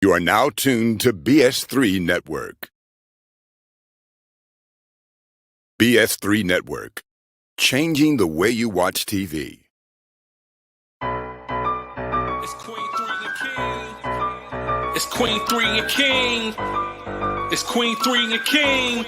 You are now tuned to BS3 Network. BS3 Network, changing the way you watch TV. It's Queen3 King. It's Queen3 and King. It's Queen3 and King.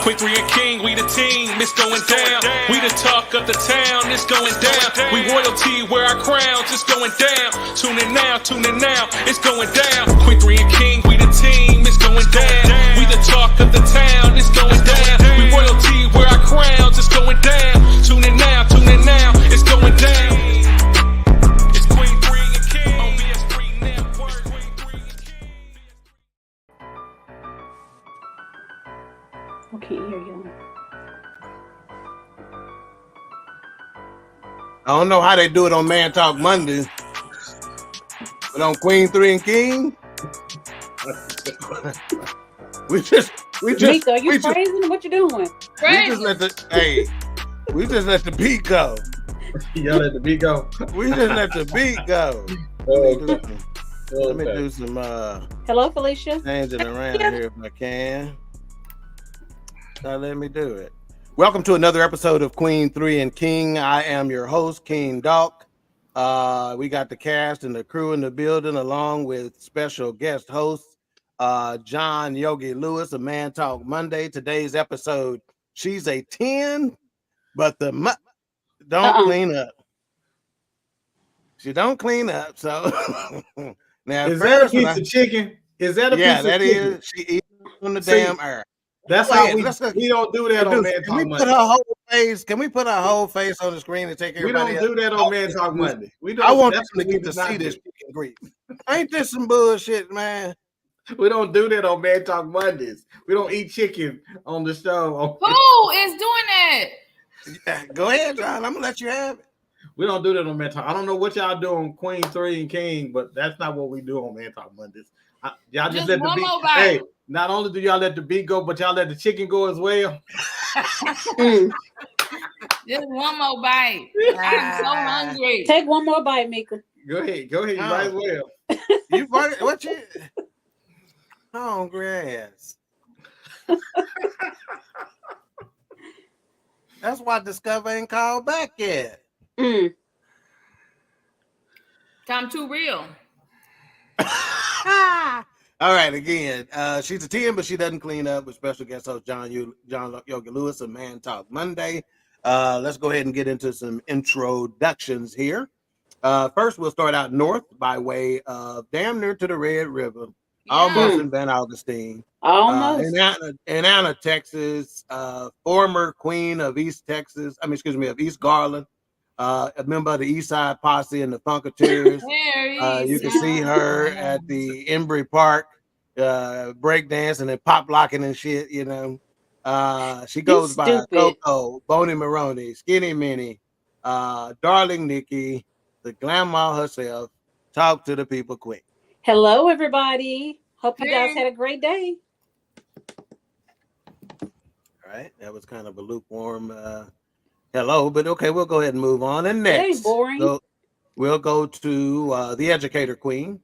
Queen3 and King, we the team, it's going down. We the talk of the town, it's going down. We royalty, wear our crowns, it's going down. Tune in now, it's going down. Queen3 and King, we the team, it's going down. We the talk of the town, it's going down. We royalty, wear our crowns, it's going down. Tune in now, it's going down. It's Queen3 and King on BS3 Network. Queen3 and King. I can't hear you. I don't know how they do it on Man Talk Mondays, but on Queen3 and King, we just Mika, are you praising? What you doing? we just let the beat go. Y'all let the beat go. We just let the beat go. Let me do some Hello, Felicia. changing around here if I can. Now let me do it. Welcome to another episode of Queen3 and King. I am your host, King Doc. We got the cast and the crew in the building, along with special guest hosts, John Yoggi Lewis of Man Talk Monday. Today's episode, she's a 10, but don't clean up. She don't clean up. So now, Is that a piece of chicken? Is that a piece of chicken? Yeah, that is. She eats on the damn earth. That's how we don't do that on Man Talk Monday. Can we put her whole face on the screen and take everybody? We don't do that on Man Talk Monday. I want them to get to see this chicken grease. Ain't this some bullshit, man? We don't do that on Man Talk Mondays. We don't eat chicken on the show. Who is doing that? Go ahead, John. I'm gonna let you have it. We don't do that on Man Talk. I don't know what y'all do on Queen3 and King, but that's not what we do on Man Talk Mondays. Y'all just let the beat. Hey, not only do y'all let the beat go, but y'all let the chicken go as well. Just one more bite. I'm so hungry. Take one more bite, Mika. Go ahead. You might as well. You funny? What you? Hungry ass. That's why Discover ain't called back yet. I'm too real. All right, again, she's a 10, but she doesn't clean up, with special guest host John Yoggi Lewis of Man Talk Monday. Let's go ahead and get into some introductions here. First, we'll start out north by way of damn near to the Red River, almost in Van Augustine. Almost. Anna, Texas, former queen of East Garland, a member of the East Side Posse and the Funketeers. You can see her at the Embry Park, breakdancing and pop locking and shit, you know. She goes by Coco, Boney Maroney, Skinny Minnie, Darling Nikki, the grandma herself. Talk to the people quick. Hello, everybody. Hope you guys had a great day. All right, that was kind of a lukewarm hello, but okay, we'll go ahead and move on. And next, it ain't boring. We'll go to the Educator Queen.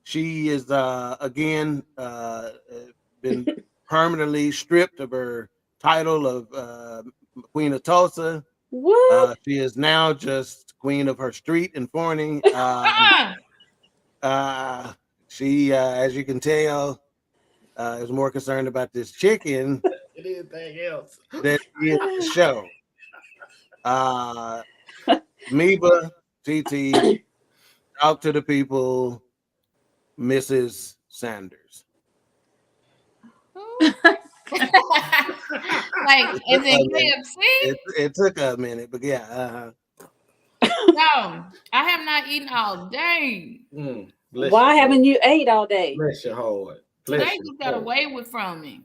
She is again been permanently stripped of her title of Queen of Tulsa. What? She is now just queen of her street in Forney. She, as you can tell, is more concerned about this chicken than anything else. That is the show. Meba, TT, talk to the people, Mrs. Sanders. Like, is it KFC? It took a minute, but yeah. No, I have not eaten all day. Why haven't you ate all day? Bless your heart. They just got away from me.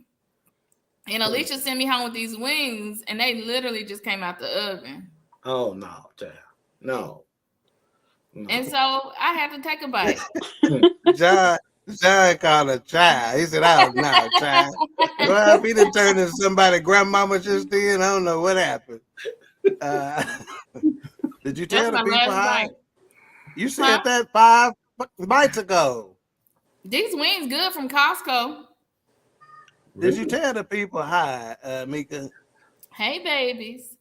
And Alicia sent me home with these wings, and they literally just came out the oven. Oh, no, child. No. And so I had to take a bite. John called a child. He said, "Oh no, child." Well, if he done turned into somebody grandmama just then, I don't know what happened. Did you tell the people hi? You said that 5 bites ago. These wings good from Costco. Did you tell the people hi, Mika? Hey, babies.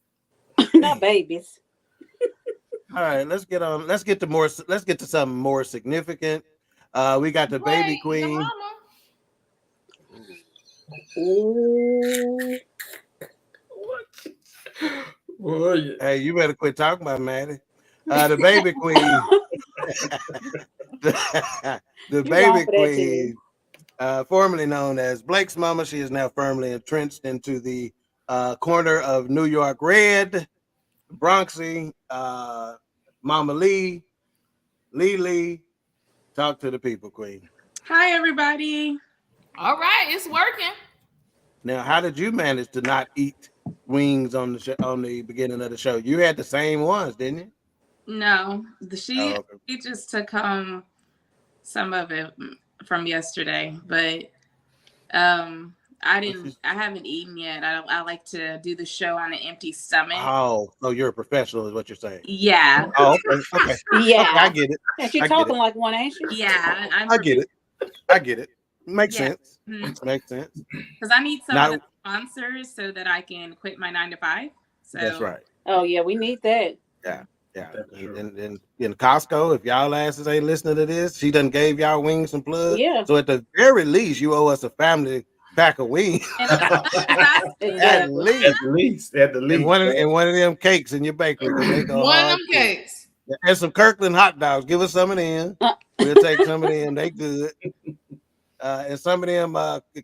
Not babies. All right, let's get on. Let's get to something more significant. We got the baby Your queen. mama. Ooh. Boy, Hey, you better quit talking about Maddie. The baby queen. the You baby wrong for that, queen, formerly known as Blake's mama. She is now firmly entrenched into the corner of New York Red, Bronxy, Mama Lee. Talk to the people, queen. Hi, everybody. All right, it's working. Now, how did you manage to not eat wings on the beginning of the show? You had the same ones, didn't you? No, Oh, she okay. she just took home some of it from yesterday, but I haven't eaten yet. I like to do the show on an empty stomach. Oh, so you're a professional, is what you're saying? Yeah. Oh, okay. Yeah. Okay, I get it. And she's I get talking it. like one, ain't she? Yeah. I get it. I get it. Makes Yeah. sense. Makes sense. Because I need some Now- of the sponsors so that I can quit my 9 to 5. So That's right. Oh, yeah, we need that. Yeah. And in Costco, if y'all asses ain't listening to this, she done gave y'all wings and plugs. Yeah. So at the very least, you owe us a family pack of wings. And At least. At the least. And one of them cakes in your bakery. 'Cause they go One of hard them too. cakes. And some Kirkland hot dogs. Give us some of them. We'll take some of them. They good. And some of them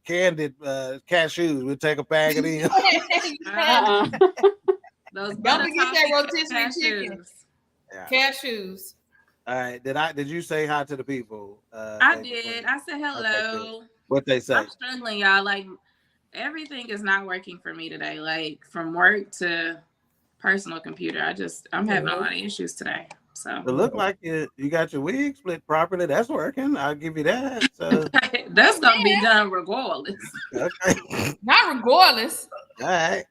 candied cashews. We'll take a bag of them. Those Don't forget that rotisserie cashews. chicken. Yeah. Cashews. All right. Did you say hi to the people? I did. I said hello. Okay, what they say? I'm struggling, y'all. Like everything is not working for me today. Like from work to personal computer. I'm having a lot of issues today. So It look like you got your wig split properly. That's working. I'll give you that. So that's gonna be done regardless. okay. Not regardless. All right.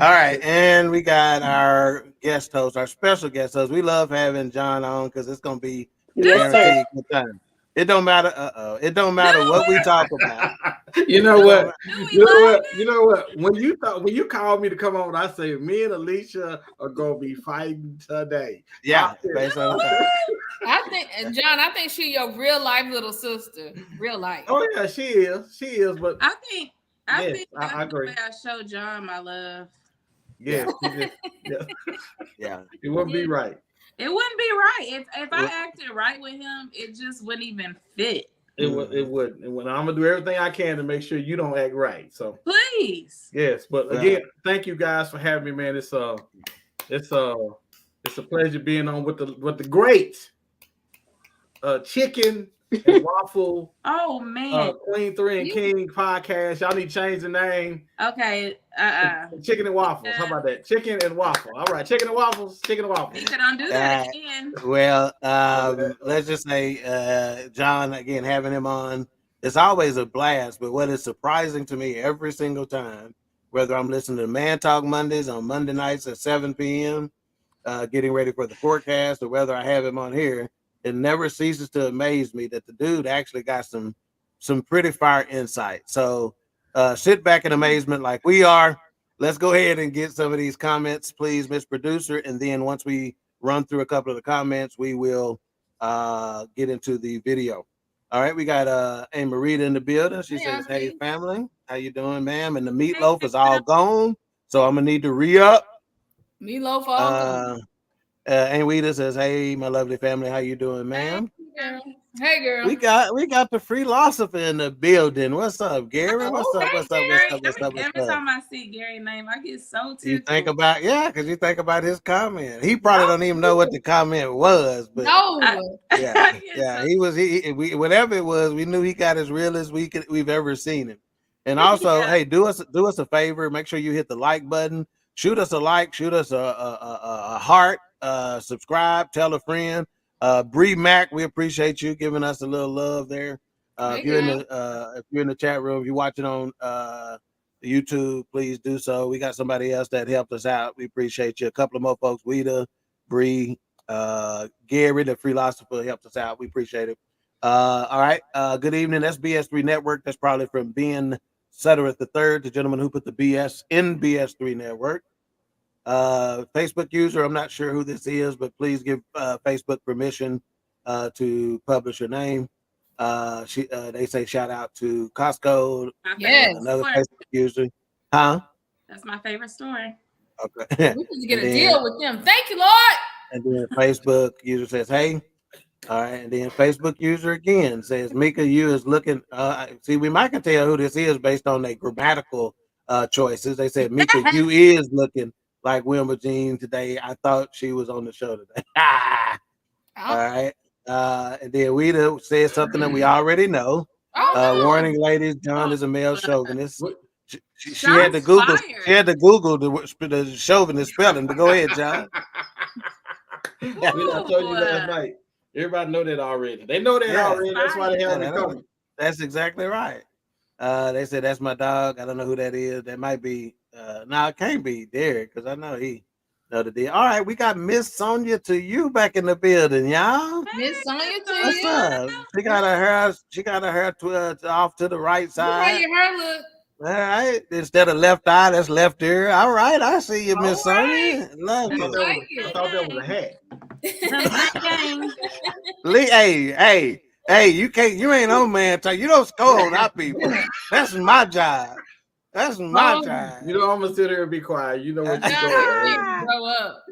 All right. And we got our guest host, our special guest host. We love having John on because it's gonna be guaranteed good time. It don't matter. It don't matter what we talk about. You know what? You know what? When you called me to come on, I say me and Alicia are gonna be fighting today. Yeah, based on the I think she your real life little sister. Real life. Oh yeah, she is. But I think I that's agree. the way I show John my love. Yeah, yeah. It wouldn't be right. It wouldn't be right if I acted right with him. It just wouldn't even fit. It wouldn't. I'm gonna do everything I can to make sure you don't act right. So please. Yes, but again, thank you guys for having me, man. It's a pleasure being on with the great chicken and waffle. Oh man, Queen3 and King podcast. Y'all need to change the name. Okay. Chicken and waffles. How about that? Chicken and waffle. All right, chicken and waffles. Chicken and waffles. You don't do that again. Well, let's just say, John, again, having him on, it's always a blast. But what is surprising to me every single time, whether I'm listening to Man Talk Mondays on Monday nights at 7 p.m., getting ready for the forecast, or whether I have him on here, it never ceases to amaze me that the dude actually got some pretty fire insight. So sit back in amazement like we are. Let's go ahead and get some of these comments, please, Miss Producer. And then once we run through a couple of the comments, we will get into the video. All right, we got Marita in the building. She says, "Hey, family, how you doing, ma'am?" And the meatloaf is all gone, so I'm gonna need to re-up. Meatloaf all gone. Anita says, "Hey, my lovely family, how you doing, ma'am?" Hey, girl. We got the philosopher in the building. What's up, Gary? What's up? Every time I see Gary's name, I get so tickled. You think about because you think about his comment. He probably don't even know what the comment was, but he whatever it was, we knew he got as real as we've ever seen him. And also, hey, do us a favor. Make sure you hit the like button. Shoot us a like. Shoot us a heart. Subscribe. Tell a friend. Bree Mac, we appreciate you giving us a little love there. If you're in the chat room, if you're watching on YouTube, please do so. We got somebody else that helped us out. We appreciate you. A couple of more folks, Weta, Bree, Gary, the philosopher, helped us out. We appreciate it. All right. Good evening. That's BS3 Network. That's probably from Ben Suttereth III, the gentleman who put the BS in BS3 Network. Facebook user, I'm not sure who this is, but please give Facebook permission to publish your name. They say shout out to Costco. Yes. Another Facebook user. Huh? That's my favorite store. Okay. We need to get a deal with them. Thank you, Lord. And then Facebook user says, hey. All right. And then Facebook user again says, Mika, you is looking. See, we might can tell who this is based on their grammatical choices. They said, Mika, you is looking like Wilma Jean today. I thought she was on the show today. All right. And then Weta said something that we already know. Warning, ladies, John is a male chauvinist. She had to Google. She had to Google the chauvinist spelling. But go ahead, John. I told you last night. Everybody know that already. They know that already. That's why they have it coming. That's exactly right. They said that's my dog. I don't know who that is. That might be. No, it can't be Derek because I know he know the deal. All right, we got Miss Sonia to you back in the building, y'all. Miss Sonia to What's you. up? She got her hair. She got her hair off to the right side. How your hair look? All right, instead of left eye, that's left ear. All right, I see you, Miss Sonia. Love I it. thought that was a hat. Hey, you can't. You ain't no man. You don't scold on our people. That's my job. That's my job. You know, I'm gonna sit here and be quiet. You know what you're doing. Grow up.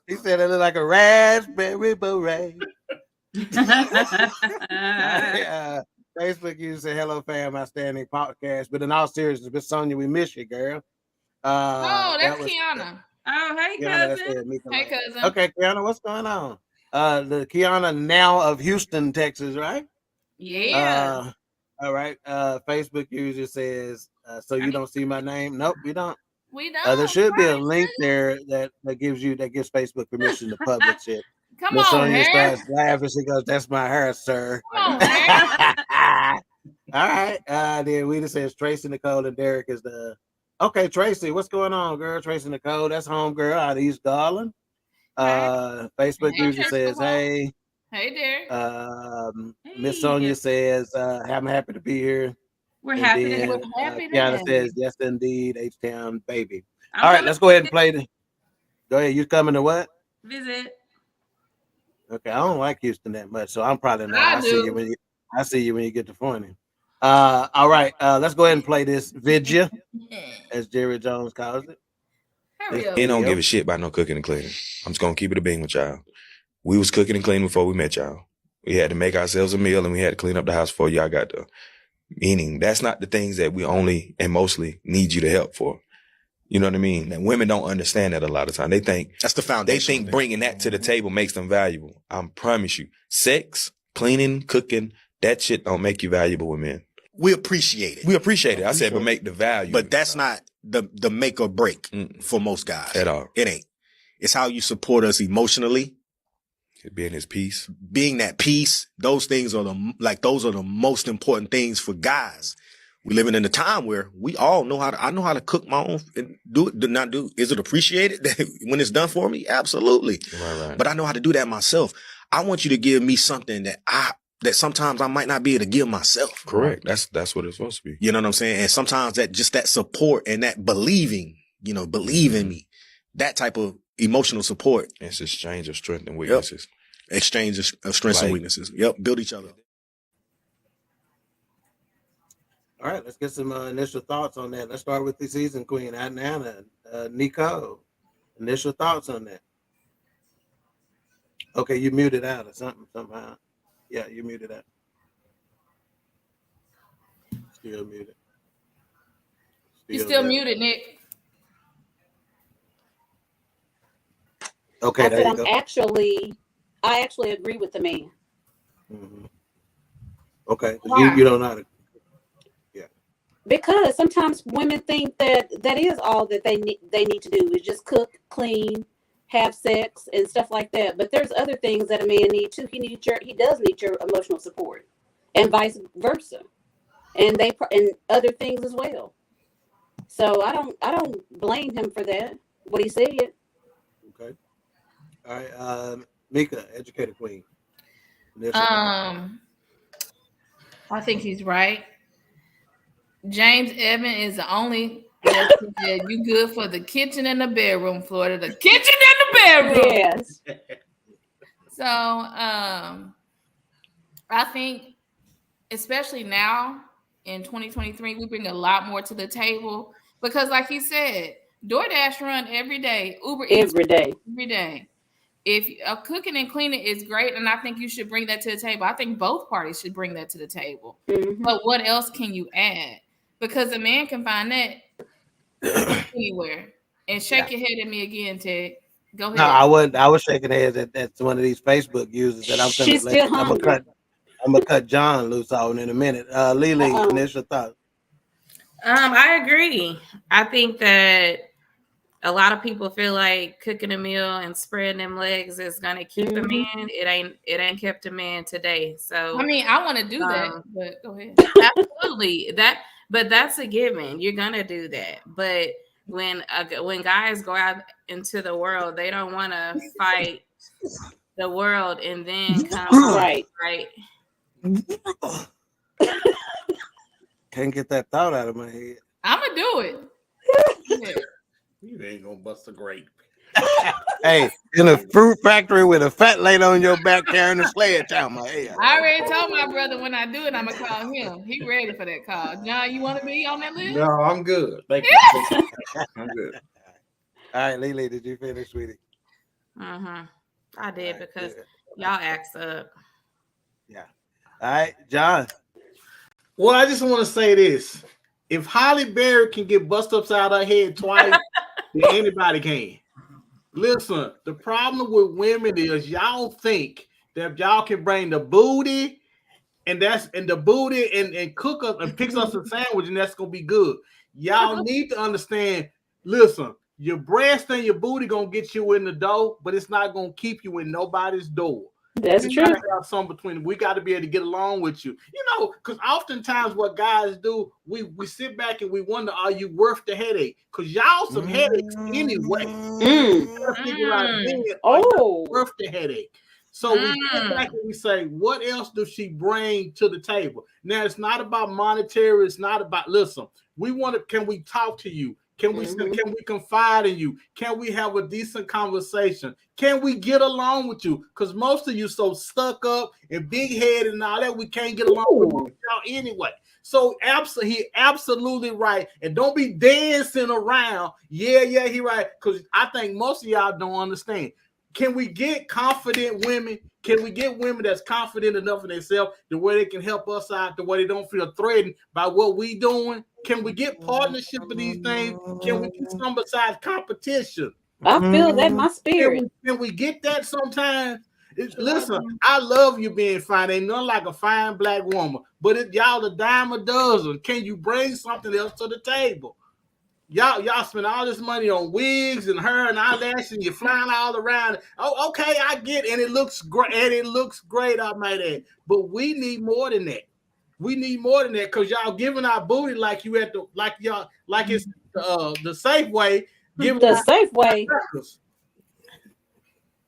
He said it looked like a raspberry beret. Facebook user said, hello, fam, outstanding podcast. But in all seriousness, Miss Sonia, we miss you, girl. That's Kiana. Hey, cousin. Hey, cousin. Okay, Kiana, what's going on? The Kiana now of Houston, Texas, right? Yeah. All right. Facebook user says, so you don't see my name? Nope, we don't. We don't. There should be a link there that gives Facebook permission to publish it. Come Miss on, Sonia hair. starts laughing. She goes, "That's my hair, sir." Come on, hair. All right. Then Weta says Tracy, Nicole, and Derek is the. Okay, Tracy, what's going on, girl? Tracy Nicole, that's home girl out of East Garland. Facebook user says, "Hey." Hey, Derek. Miss Sonia says, "I'm happy to be here." We're happy to We're happy to Kiana have says, you. "Yes, indeed, H-Town baby." All right, let's go ahead and play the. Go ahead. You coming to what? Visit. Okay, I don't like Houston that much, so I'm probably not. I I see do. you when you get to Forney. All right, let's go ahead and play this vidya, as Jerry Jones calls it. Hurry up. He don't give a shit about no cooking and cleaning. I'm just gonna keep it a bean with y'all. We was cooking and cleaning before we met y'all. We had to make ourselves a meal and we had to clean up the house before y'all got there. Meaning that's not the things that we only and mostly need you to help for. You know what I mean? And women don't understand that a lot of time. They think that's the foundation. They think bringing that to the table makes them valuable. I promise you, sex, cleaning, cooking, that shit don't make you valuable with men. We appreciate it. We appreciate it. I said, but make the value. But that's not the make or break for most guys. At all. It ain't. It's how you support us emotionally. Being his peace. Being that peace. Those things are the most important things for guys. We living in a time where we all know I know how to cook my own and do it, not do. Is it appreciated when it's done for me? Absolutely. Right. But I know how to do that myself. I want you to give me something that sometimes I might not be able to give myself. Correct. That's what it's supposed to be. You know what I'm saying? And sometimes that support and that believing, believe in me, that type of emotional support. It's exchange of strength and weaknesses. Yep. Exchange of strengths and weaknesses. Yep. Build each other. All right, let's get some initial thoughts on that. Let's start with the season queen, Adnana, Nico. Initial thoughts on that. Okay, you muted out or something somehow. Yeah, you muted out. Still muted. He's still muted, Nick. Okay, I there said you go. I actually agree with the man. Mm-hmm. Okay, you don't know how to. Because sometimes women think that is all that they need to do is just cook, clean, have sex, and stuff like that. But there's other things that a man needs too. He does need your emotional support, and vice versa, and other things as well. So I don't blame him for that. What he said. Okay. All right, Mika, educator queen. I think he's right. James Evan is the only that said you good for the kitchen and the bedroom, Florida. The kitchen and the bedroom. Yes. So I think, especially now in 2023, we bring a lot more to the table because, like he said, DoorDash run every day, Uber Eats every day. every day. If cooking and cleaning is great, and I think you should bring that to the table. I think both parties should bring that to the table. Mm-hmm. But what else can you add? Because a man can find that anywhere. And shake your head at me again, Ted. Go ahead. No, I wasn't. I was shaking heads at one of these Facebook users that I'm She's finna still hungry. I'm gonna cut John loose on in a minute. Lily, initial thoughts. I agree. I think that a lot of people feel like cooking a meal and spreading them legs is gonna keep a man. It ain't kept a man today. So I mean, I want to do that, but go ahead. Absolutely. But that's a given. You're gonna do that. But when guys go out into the world, they don't want to fight the world and then come right. Can't get that thought out of my head. I'm gonna do it. You ain't gonna bust a grape. Hey, in a fruit factory with a fat lady on your back carrying a sledgehammer. Hey, I already told my brother when I do it, I'm gonna call him. He ready for that call. John, you want to be on that list? No, I'm good. Thank you. I'm good. All right, Lily, did you finish, sweetie? I did because y'all asked up. Yeah. All right, John. Well, I just want to say this. If Holly Berry can get bust upside her head twice, then anybody can. Listen, the problem with women is y'all think that y'all can bring the booty and cook up and pick us a sandwich and that's gonna be good. Y'all need to understand. Listen, your breast and your booty gonna get you in the door, but it's not gonna keep you in nobody's door. That's true. Something between them. We got to be able to get along with you, because oftentimes what guys do, we sit back and we wonder, are you worth the headache? Because y'all some headaches anyway. Figure out worth the headache. So we sit back and we say, what else does she bring to the table? Now it's not about monetary. It's not about listen. Can we talk to you? Can we confide in you? Can we have a decent conversation? Can we get along with you? Because most of you so stuck up and big headed and all that, we can't get along with y'all anyway. So he absolutely right. And don't be dancing around. Yeah, he right. Because I think most of y'all don't understand. Can we get confident women? Can we get women that's confident enough in themselves the way they can help us out, the way they don't feel threatened by what we doing? Can we get partnership of these things? Can we get some besides competition? I feel that in my spirit. Can we get that sometimes? Listen, I love you being fine. Ain't nothing like a fine black woman, but y'all a dime a dozen. Can you bring something else to the table? Y'all spend all this money on wigs and hair and eyelashes and you're flying all around. Oh, okay, I get it. And it looks great. I might add. But we need more than that. We need more than that because y'all giving our booty like you at the it's the safe way. The safe way.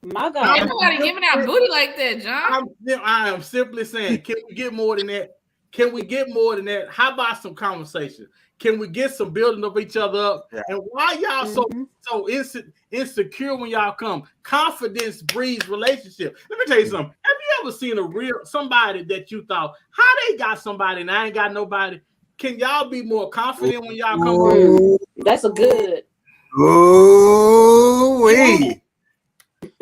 My God. Everybody giving out booty like that, John. I am simply saying, can we get more than that? Can we get more than that? How about some conversation? Can we get some building of each other up? Yeah. And why y'all so insecure when y'all come? Confidence breeds relationship. Let me tell you something. Have you ever seen somebody that you thought, how they got somebody and I ain't got nobody? Can y'all be more confident when y'all come? That's a good. Ooh-wee.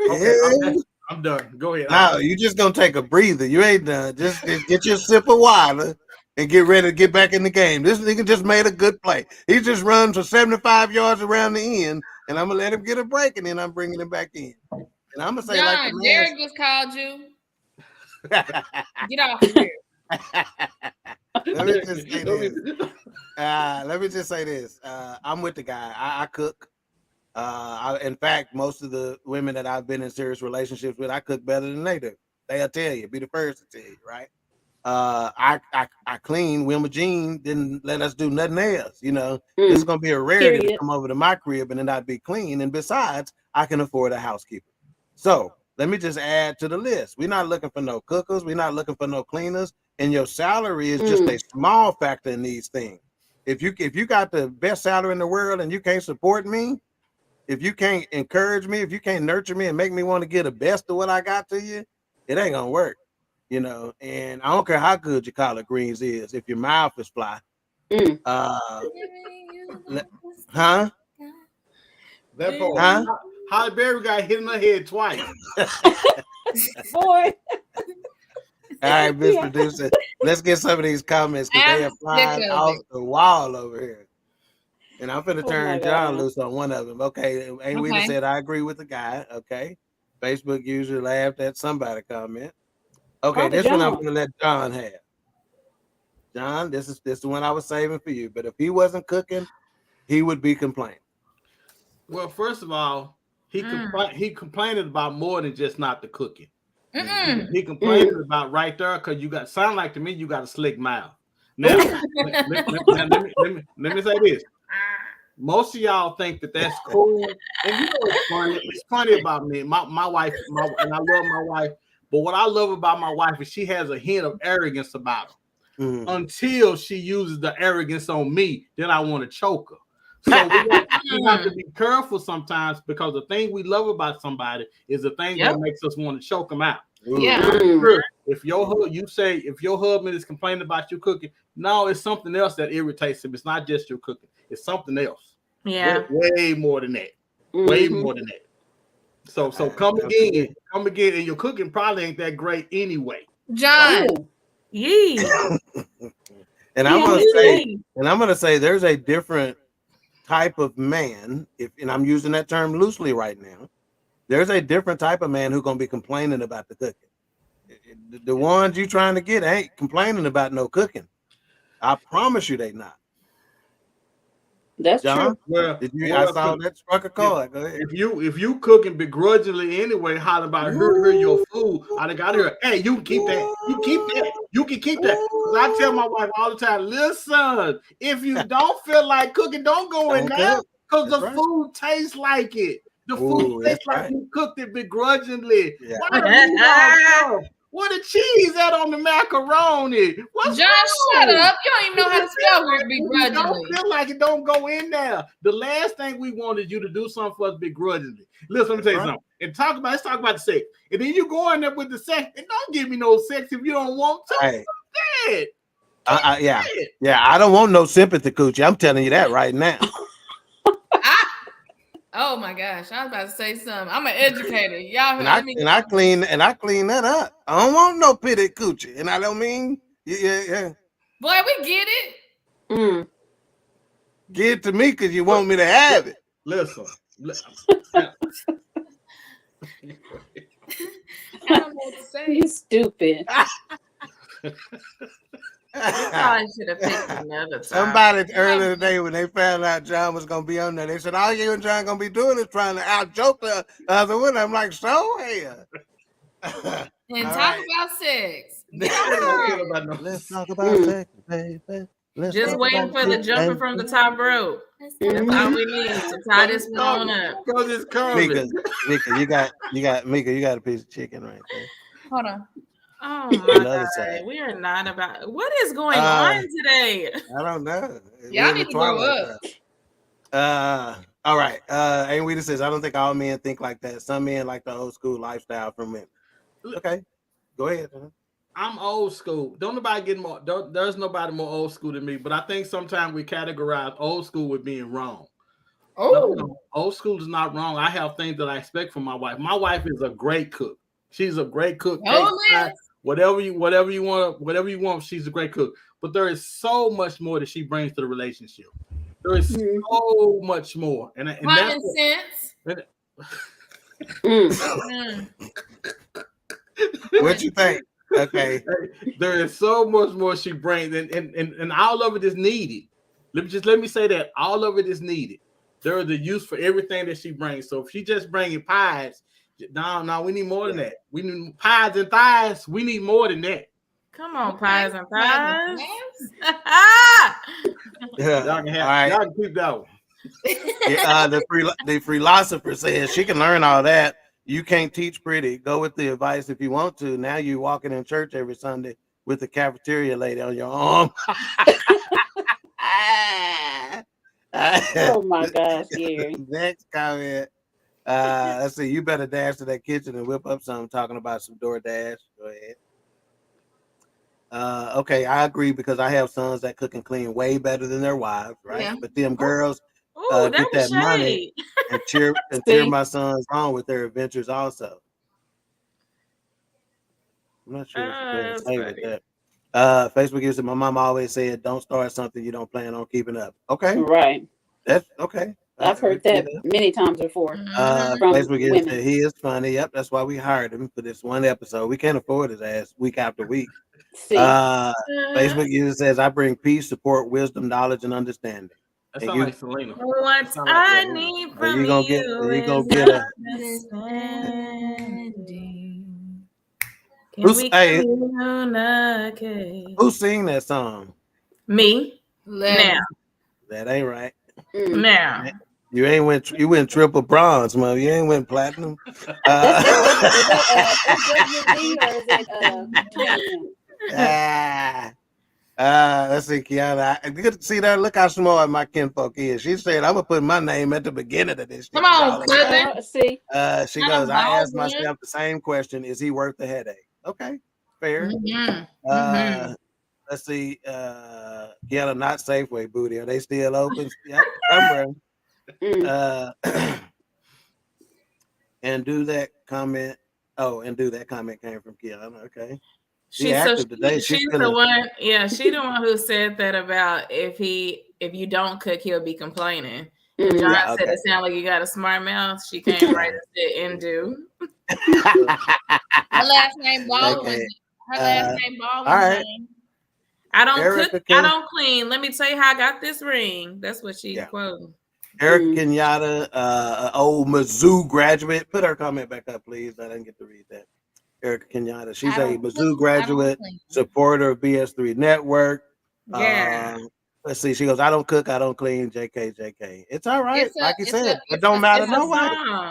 Okay, I'm done. Go ahead. Now you just gonna take a breather. You ain't done. Just get your sip of water and get ready to get back in the game. This nigga just made a good play. He just runs for 75 yards around the end, and I'm gonna let him get a break, and then I'm bringing him back in. And I'm gonna say, John, like the man, Derek just called you. Get off of here. Let me just say this. Let me just say this. I'm with the guy. I cook. In fact, most of the women that I've been in serious relationships with, I cook better than they do. They'll tell you, be the first to tell you, right? I clean. Wilma Jean didn't let us do nothing else. It's gonna be a rarity to come over to my crib and then not be clean. And besides, I can afford a housekeeper. So let me just add to the list. We're not looking for no cookers. We're not looking for no cleaners. And your salary is just a small factor in these things. If you got the best salary in the world and you can't support me, if you can't encourage me, if you can't nurture me and make me want to get the best of what I got to you, it ain't gonna work. You know, and I don't care how good your collard greens is if your mouth is fly. Huh? That part. Huh? Holly Berry got hit in her head twice. Boy. All right, Miss Producer, let's get some of these comments because they are flying off the wall over here. And I'm finna turn John loose on one of them. Okay, Ain't we said I agree with the guy. Okay, Facebook user laughed at somebody comment. Okay, this one I'm gonna let John have. John, this is the one I was saving for you. But if he wasn't cooking, he would be complaining. Well, first of all, he complained about more than just not the cooking. He complained about right there because you got sound like to me you got a slick mouth. Now, let me say this. Most of y'all think that that's cool, and you know it's funny. It's funny about me. My wife, and I love my wife. But what I love about my wife is she has a hint of arrogance about her. Until she uses the arrogance on me, then I want to choke her. So we have to be careful sometimes because the thing we love about somebody is the thing that makes us want to choke them out. If your husband is complaining about you cooking, no, it's something else that irritates him. It's not just your cooking; it's something else. Yeah, way more than that. Way more than that. So come again, and your cooking probably ain't that great anyway. John. And I'm gonna say there's a different type of man, and I'm using that term loosely right now. There's a different type of man who's gonna be complaining about the cooking. The ones you trying to get ain't complaining about no cooking. I promise you they not. That's John, true. Well, I saw that struck a chord. Go ahead. If you cooking begrudgingly anyway, hollering about her your food, I got her. Hey, you can keep that. You keep that. You can keep that. I tell my wife all the time, listen, if you don't feel like cooking, don't go in there because the food tastes like it. The food tastes like you cooked it begrudgingly. Yeah. What the cheese at on the macaroni? What's John, shut up. You don't even know how to spell word begrudgingly. Don't feel like it, don't go in there. The last thing we wanted you to do something for us begrudgingly. Listen, let me tell you something. And let's talk about the sex. And then you go in there with the sex, and don't give me no sex if you don't want to. Hey. Yeah, I don't want no sympathy, Coochie. I'm telling you that right now. Oh my gosh, I was about to say something. I'm an educator. Y'all and I clean that up. I don't want no pity coochie. And I don't mean yeah. Boy, we get it. Give it to me because you want me to have it. Listen. I don't know what to say. You stupid. I should have picked another time. Somebody earlier today when they found out John was gonna be on there, they said all you and John gonna be doing is trying to out joke the other one. I'm like, so here. And talk about sex. Let's talk about sex, baby. Just waiting for the jumping from the top rope. That's all we need to tie this one up. Mika, you got a piece of chicken right there. Hold on. Oh my God. We are not about what is going on today. I don't know. Y'all need to grow up. All right. Ain't we says I don't think all men think like that. Some men like the old school lifestyle from women. Okay. Go ahead. I'm old school. There's nobody more old school than me, but I think sometimes we categorize old school with being wrong. No, old school is not wrong. I have things that I expect from my wife. My wife is a great cook. She's a great cook. Whatever you want, she's a great cook. But there is so much more that she brings to the relationship. There is so much more. And common sense. What you think? Okay. There is so much more she brings, and all of it is needed. Let me say that all of it is needed. There is a use for everything that she brings. So if she just bringing pies, no, we need more than that. We need pies and thighs. We need more than that. Come on, pies and thighs. Y'all can keep that one. The philosopher says she can learn all that. You can't teach pretty. Go with the advice if you want to. Now you're walking in church every Sunday with the cafeteria lady on your arm. Oh my gosh, Gary. Next comment. Let's see. You better dash to that kitchen and whip up something talking about some DoorDash. Go ahead. Okay, I agree because I have sons that cook and clean way better than their wives, right? Yeah. But them girls Ooh, get that was money and cheer my sons on with their adventures also. I'm not sure what you're going to say with that. Facebook user, my mom always said, "Don't start something you don't plan on keeping up." Okay, Right. That's okay. I've heard that many times before. From Facebook user women. said he is funny. Yep, that's why we hired him for this one episode. We can't afford his ass week after week. Facebook user says, "I bring peace, support, wisdom, knowledge, and understanding." That sounds like Selena. What I need from you gonna get a understanding. who's sing that song? Me. Now. That ain't right. Now. You went triple bronze, man. You ain't went platinum. Let's see, Kiana. Good to see that. Look how smart my kinfolk is. She said, "I'm gonna put my name at the beginning of this." Come on, cousin. See. She goes, "I asked myself the same question: Is he worth the headache?" Okay, fair. Let's see. Kiana, not Safeway booty. Are they still open? Yep, somewhere. And do that comment. Oh, and do that comment came from Kiana. Okay. She's the one. Yeah, she's the one who said that about if you don't cook, he'll be complaining. And John said it sounded like you got a smart mouth. She came right and said, "And do." Her last name Baldwin. Okay. Her last name Baldwin. All right. I don't cook. I don't clean. Let me tell you how I got this ring. That's what she's quoting. Eric Kenyatta, old Mizzou graduate. Put her comment back up, please. I didn't get to read that. Eric Kenyatta. She's a Mizzou graduate, supporter of BS3 Network. Yeah. Let's see. She goes, "I don't cook, I don't clean. JK. It's all right. Like you said, it don't matter no way.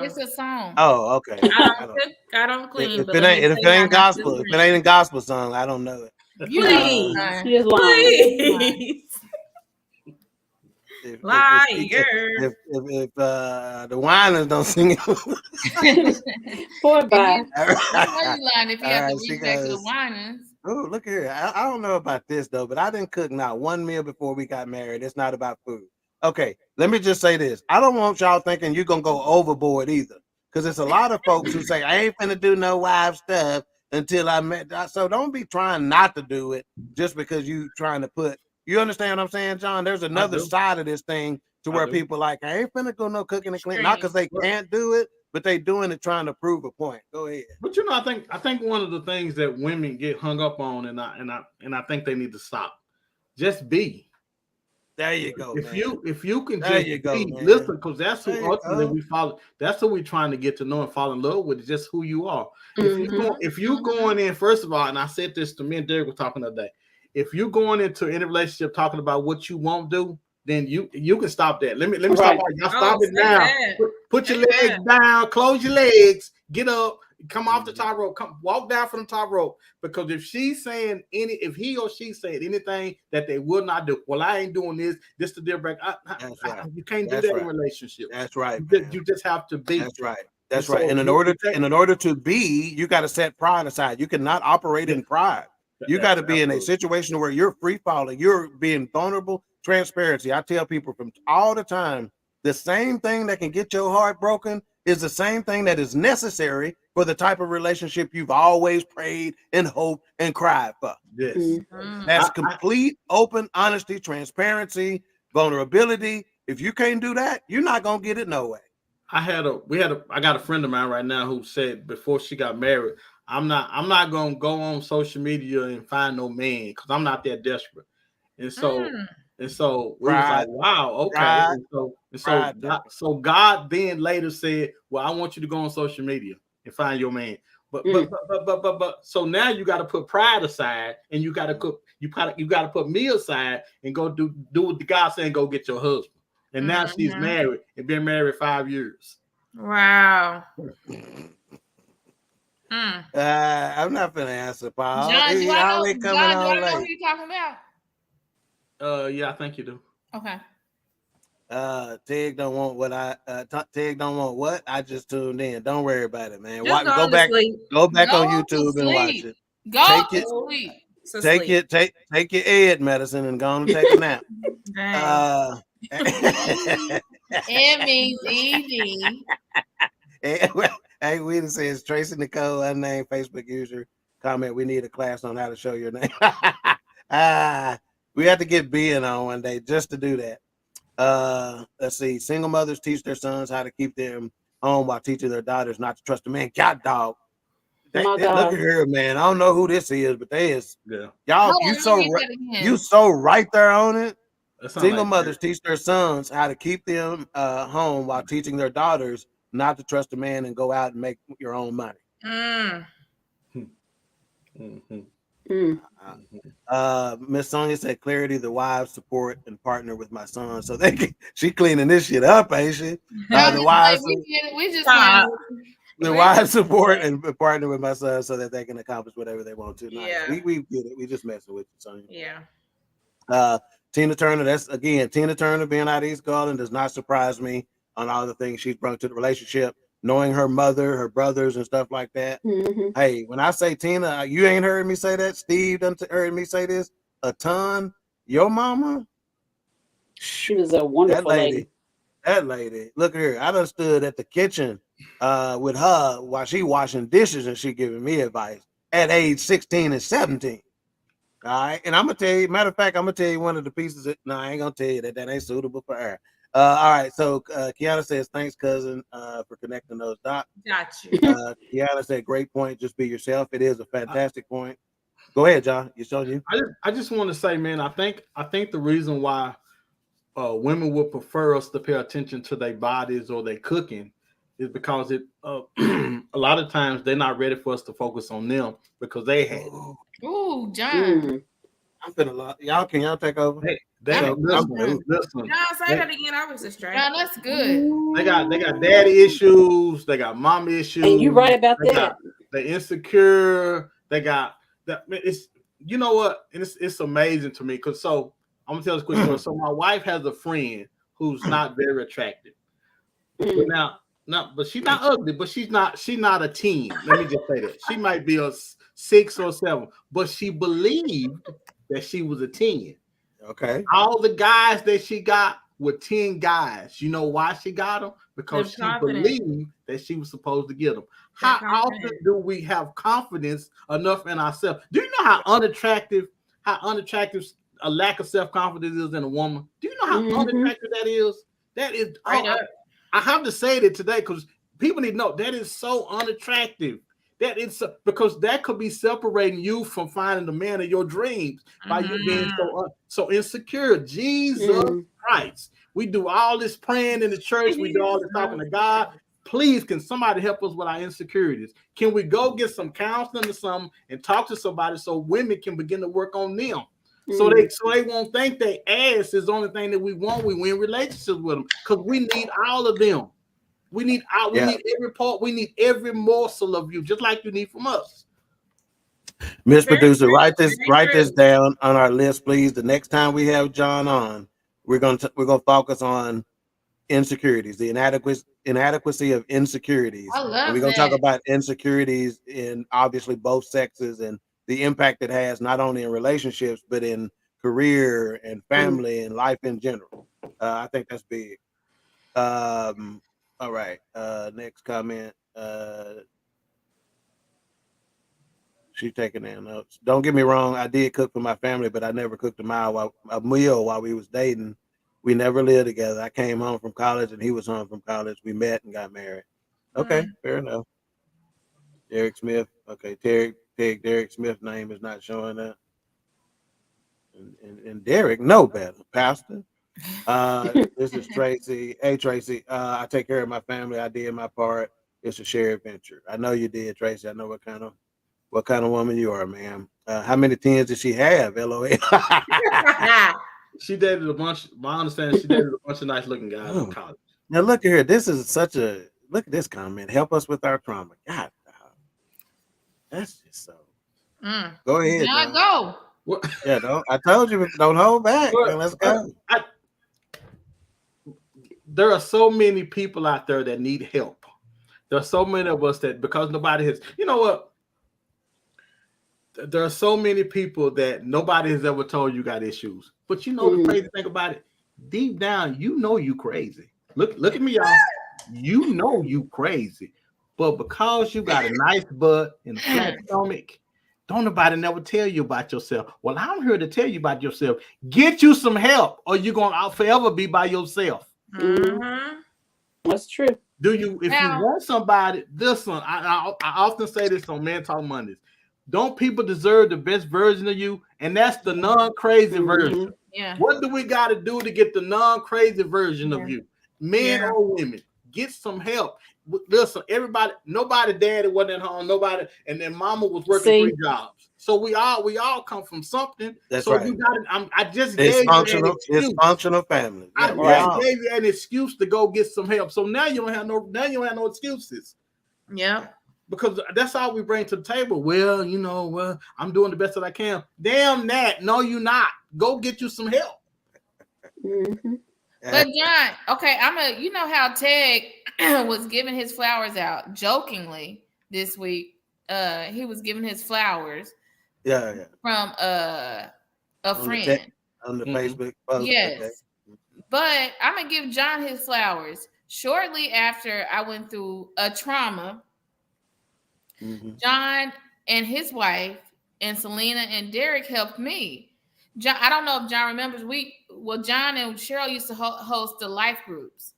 It's a song. Oh, okay. I don't cook, I don't clean. If it ain't gospel, if it ain't a gospel song, I don't know it. Please. If the whiners don't sing it. Poor bye. If you have to reach back to the whiners. Oh, look here. I don't know about this though, but I didn't cook not one meal before we got married. It's not about food. Okay, let me just say this. I don't want y'all thinking you're gonna go overboard either. Because there's a lot of folks who say, "I ain't finna do no wife stuff until I met." So don't be trying not to do it just because you trying to put. You understand what I'm saying, John? There's another side of this thing to where people like, "I ain't finna go no cooking and cleaning," not because they can't do it, but they doing it trying to prove a point. Go ahead. But I think one of the things that women get hung up on, and I think they need to stop. Just be. There you go. If you can just be, listen, because that's who ultimately we follow. That's who we're trying to get to know and fall in love with. Is just who you are. If you going in, first of all, and I said this to me and Derek were talking the other day. If you're going into any relationship talking about what you won't do, then you can stop that. Let me stop. Y'all stop it now. Put your legs down, close your legs, get up, come off the top rope, walk down from the top rope. Because if she's saying if he or she said anything that they will not do, well, I ain't doing this. This the deal breaker. You can't do that in a relationship. That's right. You just have to be. That's right. That's right. And in order to be, you got to set pride aside. You cannot operate in pride. You got to be in a situation where you're free falling, you're being vulnerable, transparency. I tell people from all the time, the same thing that can get your heart broken is the same thing that is necessary for the type of relationship you've always prayed and hoped and cried for. Yes. That's complete, open, honesty, transparency, vulnerability. If you can't do that, you're not going to get it no way. I got a friend of mine right now who said before she got married, I'm not gonna go on social media and find no man because I'm not that desperate. And so we was like, wow, okay. So God then later said, well, I want you to go on social media and find your man. But so now you got to put pride aside and you got to put me aside and go do what the God saying, go get your husband. And now she's married and been married 5 years. Wow. I'm not gonna answer, Paul. John, do I know? Always coming John, do on I know who late. you're talking about? Yeah, I think you do. Okay. Tig don't want what Tig don't want what I just tuned in. Don't worry about it, man. Just Go back Go on to YouTube and watch sleep. it. Go Take to it. sleep. So Take sleep. it. Take your Ed medicine and go and take a nap. Dang. It means ED. Hey, Weeda says Tracy Nicole, unnamed Facebook user. Comment: we need a class on how to show your name. We have to get Ben on one day just to do that. Let's see. Single mothers teach their sons how to keep them home while teaching their daughters not to trust a man. God dog. Look at her, man. I don't know who this is, but they is y'all. You so right there on it. Single mothers teach their sons how to keep them home while teaching their daughters not to trust a man and go out and make your own money. Miss Sonia said clarity, the wives support and partner with my son. So she cleaning this shit up, ain't she? The wives support and partner with my son so that they can accomplish whatever they want to. Nice. Yeah. We get it. We just messing with you, Sonia. Yeah. Tina Turner, Tina Turner being out of East Garland does not surprise me on all the things she's brought to the relationship. Knowing her mother, her brothers, and stuff like that. Mm-hmm. Hey, when I say Tina, you ain't heard me say that. Steve done heard me say this a ton. Your mama, she was a wonderful lady. That lady, look at her. I done stood at the kitchen with her while she washing dishes and she giving me advice at age 16 and 17. All right, and I'm gonna tell you. Matter of fact, I'm gonna tell you one of the pieces. I ain't gonna tell you that ain't suitable for her. All right, so Kiana says, thanks, cousin, for connecting those dots. Got you. Kiana said, great point. Just be yourself. It is a fantastic point. Go ahead, John. You showed you. I just want to say, man, I think the reason why women would prefer us to pay attention to their bodies or their cooking is because a lot of times they're not ready for us to focus on them because they had. Ooh, John. I'm finna lot. Y'all take over? Listen. John, say that again. I was distracted. John, that's good. They got daddy issues. They got mom issues. And you right about that. They're insecure. They got that. It's you know what? And it's amazing to me because I'm gonna tell this quick story. So my wife has a friend who's not very attractive. But she's not ugly. But she's not a teen. Let me just say that she might be a 6 or 7, but she believed that she was a 10. Okay. All the guys that she got were 10 guys. You know why she got them? Because she believed that she was supposed to get them. How often do we have confidence enough in ourselves? Do you know how unattractive a lack of self-confidence is in a woman? Do you know how unattractive that is? That is I have to say that today because people need to know that is so unattractive. That it's because that could be separating you from finding the man of your dreams by you being so insecure. Jesus Christ. We do all this praying in the church. We do all this talking to God. Please, can somebody help us with our insecurities? Can we go get some counseling or something and talk to somebody so women can begin to work on them? So they won't think they ass is the only thing that we want. We win relationships with them because we need all of them. We need every part. We need every morsel of you, just like you need from us. Miss Producer, write this down on our list, please. The next time we have John on, we're gonna focus on insecurities, the inadequacy of insecurities. I love and we're gonna talk about insecurities in obviously both sexes and the impact it has not only in relationships but in career and family and life in general. I think that's big. All right. Next comment. She taking down notes. Don't get me wrong. I did cook for my family, but I never cooked a meal while we was dating. We never lived together. I came home from college and he was home from college. We met and got married. Okay, fair enough. Derek Smith. Okay, Derek Smith's name is not showing up. And Derek know better, Pastor. This is Tracy. Hey, Tracy. I take care of my family. I did my part. It's a shared venture. I know you did, Tracy. I know what kind of woman you are, ma'am. How many tens did she have? LOL. She dated a bunch. My understanding, she dated a bunch of nice looking guys in college. Now look at here. This is such a look at this comment. Help us with our trauma. God, that's just so. Go ahead. John, go. Well, Yeah, I told you, don't hold back. Man, let's go. There are so many people out there that need help. There are so many of us that because nobody has, you know what? There are so many people that nobody has ever told you got issues. But you know the crazy thing about it? Deep down, you know you crazy. Look at me, y'all. You know you crazy. But because you got a nice butt and a flat stomach, don't nobody never tell you about yourself. Well, I'm here to tell you about yourself. Get you some help, or you're gonna forever be by yourself. That's true. Do you? If you want somebody, this one, I often say this on Man Talk Mondays. Don't people deserve the best version of you? And that's the non-crazy version. Yeah. What do we got to do to get the non-crazy version of you? Men or women, get some help. Listen, everybody, nobody daddy wasn't at home, nobody, and then mama was working 3 jobs. So we all come from something. That's so right. You got it. I just It's gave functional. you an excuse. It's functional family. I just gave you an excuse to go get some help. So now you don't have no excuses. Yeah. Because that's all we bring to the table. Well, I'm doing the best that I can. Damn that. No, you're not. Go get you some help. But John, okay, you know how Ted was giving his flowers out jokingly this week. He was giving his flowers. From a friend on the Facebook post. Yes. Okay. But I'm gonna give John his flowers. Shortly after I went through a trauma, John and his wife and Selena and Derek helped me. John, I don't know if John remembers. John and Cheryl used to host the life groups,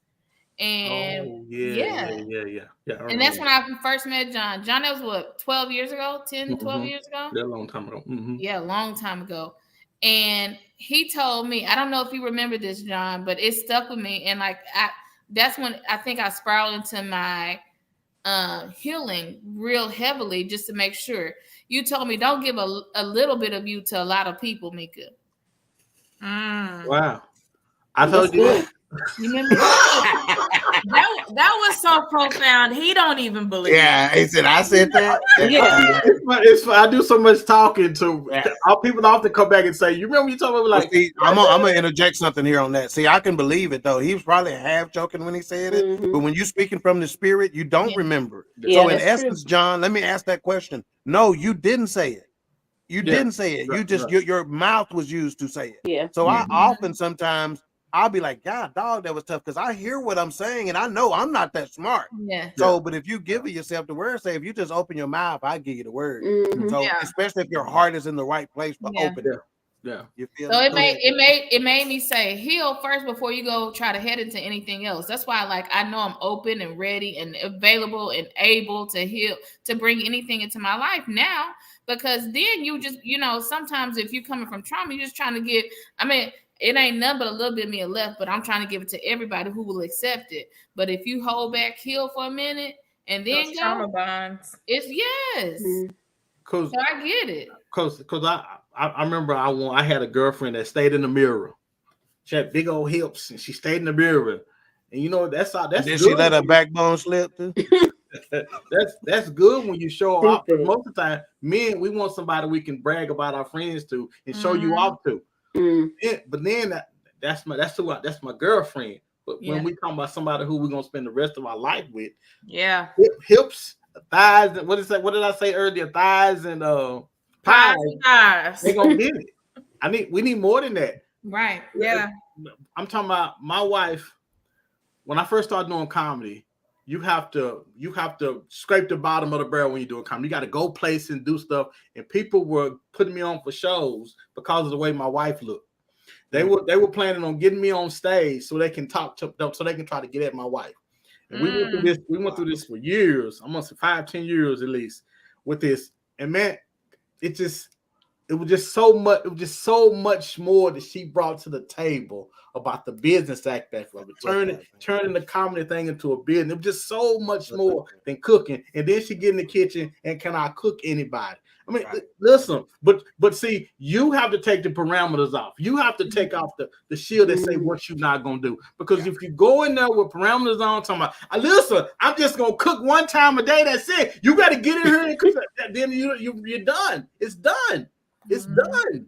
and yeah. And that's when I first met John. John, that was what, 12 years ago, 10, 12 years ago. That a long time ago. Yeah, a long time ago. And he told me, I don't know if you remember this, John, but it stuck with me. And that's when I think I spiraled into my healing real heavily, just to make sure. You told me don't give a little bit of you to a lot of people, Mika. Wow. I told you that. You remember that was so profound. He don't even believe. Yeah, he said I said that. Yeah, it's fun. I do so much talking to people. Often come back and say, "You remember you told me like." See, I'm gonna interject something here on that. See, I can believe it though. He was probably half joking when he said it, but when you're speaking from the spirit, you don't remember. So in essence, John, let me ask that question. No, you didn't say it. You didn't say it. You just your mouth was used to say it. Yeah. So I often sometimes I'll be like, God, dog, that was tough because I hear what I'm saying and I know I'm not that smart. Yeah. So, but if you give yourself the word, say if you just open your mouth, I give you the word. So, especially if your heart is in the right place for open it. Yeah. You feel so it made me say heal first before you go try to head into anything else. That's why I know I'm open and ready and available and able to heal, to bring anything into my life now, because then you just, sometimes if you're coming from trauma, you're just trying to get, it ain't nothing but a little bit of me left, but I'm trying to give it to everybody who will accept it. But if you hold back, heal for a minute, and then those trauma bonds. It's so I get it. Cause I remember I had a girlfriend that stayed in the mirror. She had big old hips and she stayed in the mirror. And that's Did good. she let her backbone slip too? that's good when you show off. Most of the time, men, we want somebody we can brag about our friends to and show you off to. But then that's my girlfriend. But when we talk about somebody who we're gonna spend the rest of our life with, hips, thighs, and what is that? What did I say earlier? Thighs and pies. They gonna get it. We need more than that. Right. Yeah. I'm talking about my wife. When I first started doing comedy, you have to scrape the bottom of the barrel when you're doing comedy. You got to go places and do stuff. And people were putting me on for shows because of the way my wife looked. They were planning on getting me on stage so they can so they can try to get at my wife. And we went through this. We went through this for years. I must say 5-10 years at least with this. And man, it just it was just so much. It was just so much more that she brought to the table about the business aspect of it, turning the comedy thing into a business. It was just so much more than cooking. And then she get in the kitchen and can I cook anybody? I mean, listen, but see, you have to take the parameters off. You have to take off the shield and say what you're not gonna do. Because if you go in there with parameters on, talking about, listen, I'm just gonna cook one time a day. That's it. You got to get in here and cook. Then you're done. It's done. It's done.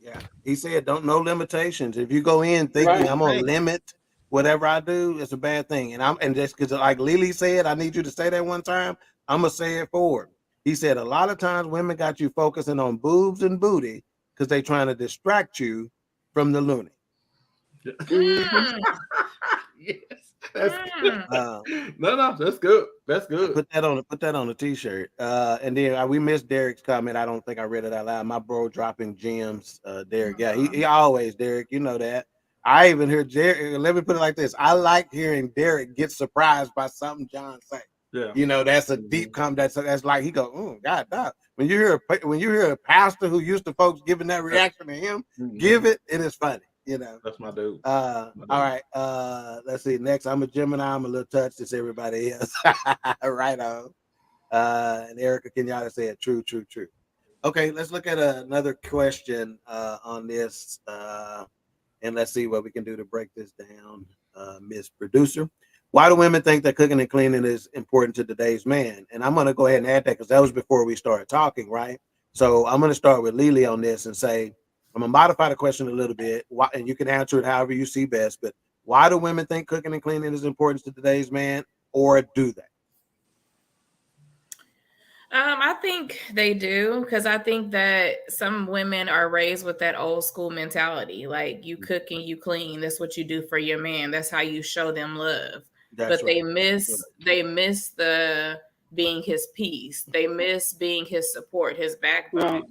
Yeah, he said, "Don't no limitations. If you go in thinking I'm gonna limit whatever I do, it's a bad thing." And just because, like Lily said, I need you to say that one time. I'm gonna say it for her. He said, "A lot of times women got you focusing on boobs and booty because they trying to distract you from the loony." Yes, that's good. No, that's good. That's good. Put that on a t-shirt. And then we missed Derek's comment. I don't think I read it out loud. My bro dropping gems. Derek, yeah, he always, Derek, you know that. I even hear Derek. Let me put it like this: I like hearing Derek get surprised by something John say. Yeah, you know, that's a deep comment. That's like he go, "Oh God, dog." When you hear a pastor who used to folks giving that reaction to him, give it. It is funny. You know, that's my dude. All right. Let's see. Next, I'm a Gemini. I'm a little touched as everybody else. Right on. And Erica Kenyatta said, "True, true, true." Okay, let's look at another question on this, and let's see what we can do to break this down. Miss Producer, why do women think that cooking and cleaning is important to today's man? And I'm going to go ahead and add that because that was before we started talking, right? So I'm going to start with Lily on this and say, I'm gonna modify the question a little bit, and you can answer it however you see best. But why do women think cooking and cleaning is important to today's man, or do they? I think they do, because I think that some women are raised with that old school mentality, like you cook and you clean. That's what you do for your man. That's how you show them love. But they miss the being his peace. They miss being his support, his backbone.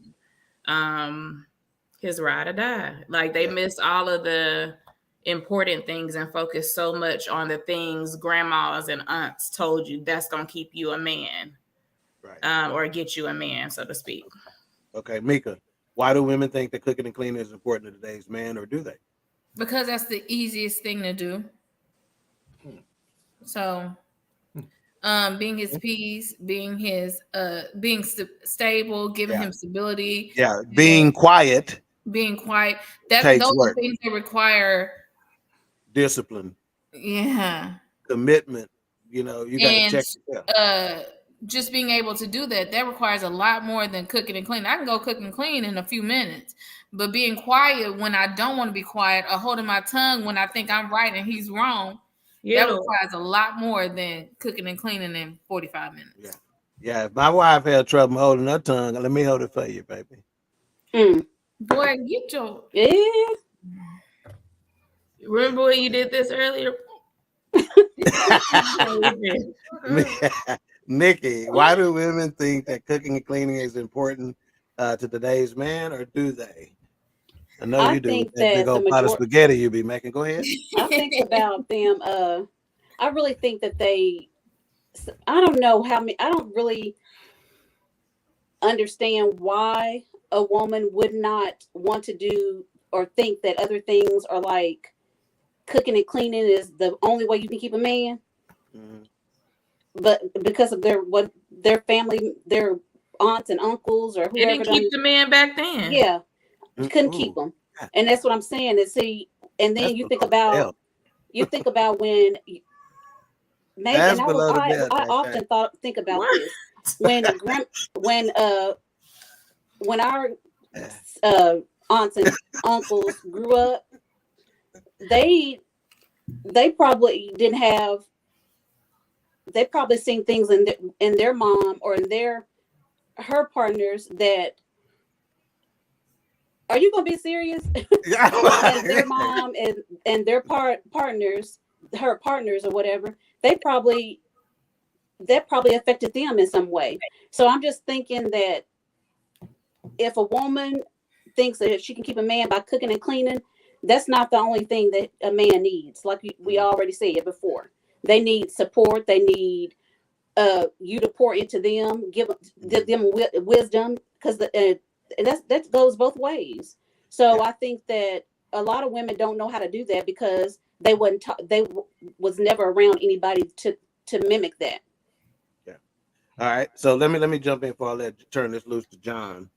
His ride or die. Like they miss all of the important things and focus so much on the things grandmas and aunts told you that's gonna keep you a man, or get you a man, so to speak. Okay, Mika, why do women think that cooking and cleaning is important to today's man, or do they? Because that's the easiest thing to do. So, being his peace, being his being stable, giving him stability. Yeah, being quiet. Being quiet. Those are things that require discipline. Yeah. Commitment. You know, you got to check yourself. Just being able to do that requires a lot more than cooking and cleaning. I can go cook and clean in a few minutes, but being quiet when I don't want to be quiet, or holding my tongue when I think I'm right and he's wrong, that requires a lot more than cooking and cleaning in 45 minutes. Yeah. If my wife had trouble holding her tongue, let me hold it for you, baby. Boy, get your Remember when you did this earlier? Nikki, why do women think that cooking and cleaning is important to today's man, or do they? I know you do. Think that big old pot of spaghetti you be making. Go ahead. I think about them. I really think that I don't know how many. I don't really understand why a woman would not want to do or think that other things are like cooking and cleaning is the only way you can keep a man. But because of their family, their aunts and uncles or whoever, they didn't keep the man back then. Yeah, you couldn't keep them, and that's what I'm saying. And see, and then you think about when maybe and I often think about this when our aunts and uncles grew up, they probably didn't have. They probably seen things in their mom or in her partners that. Are you gonna be serious? And their mom and their partners, her partners or whatever, that probably affected them in some way. So I'm just thinking that if a woman thinks that she can keep a man by cooking and cleaning, that's not the only thing that a man needs. Like we already said before. They need support. They need you to pour into them, give them wisdom, because that goes both ways. So Yeah. I think that a lot of women don't know how to do that because they wasn't was never around anybody to mimic that. Yeah. All right. So let me jump in before I turn this loose to John.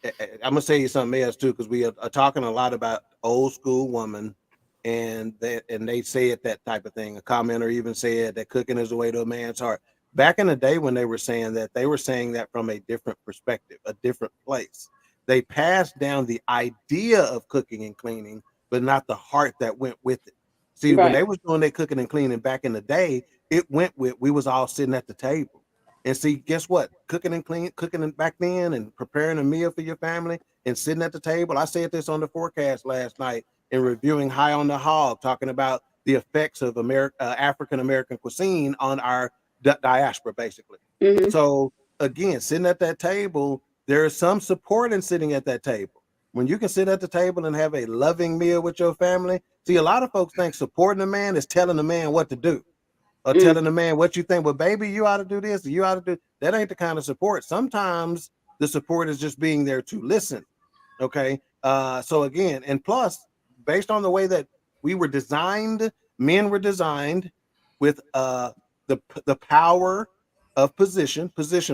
I'm gonna say you something else too, because we are talking a lot about old school woman, and they said that type of thing. A commenter even said that cooking is the way to a man's heart. Back in the day when they were saying that from a different perspective, a different place. They passed down the idea of cooking and cleaning, but not the heart that went with it. See, when Right. they was doing their cooking and cleaning back in the day, it went with we was all sitting at the table. And see, guess what? Cooking back then and preparing a meal for your family and sitting at the table. I said this on the forecast last night in reviewing High on the Hog, talking about the effects of African American cuisine on our diaspora, basically. Mm-hmm. So again, sitting at that table, there is some support in sitting at that table. When you can sit at the table and have a loving meal with your family, see, a lot of folks think supporting a man is telling a man what to do or telling the man what you think. Well, baby, you ought to do this, or you ought to do that. Ain't the kind of support. Sometimes the support is just being there to listen. Okay. So again, and plus, based on the way that we were designed, men were designed with the power of position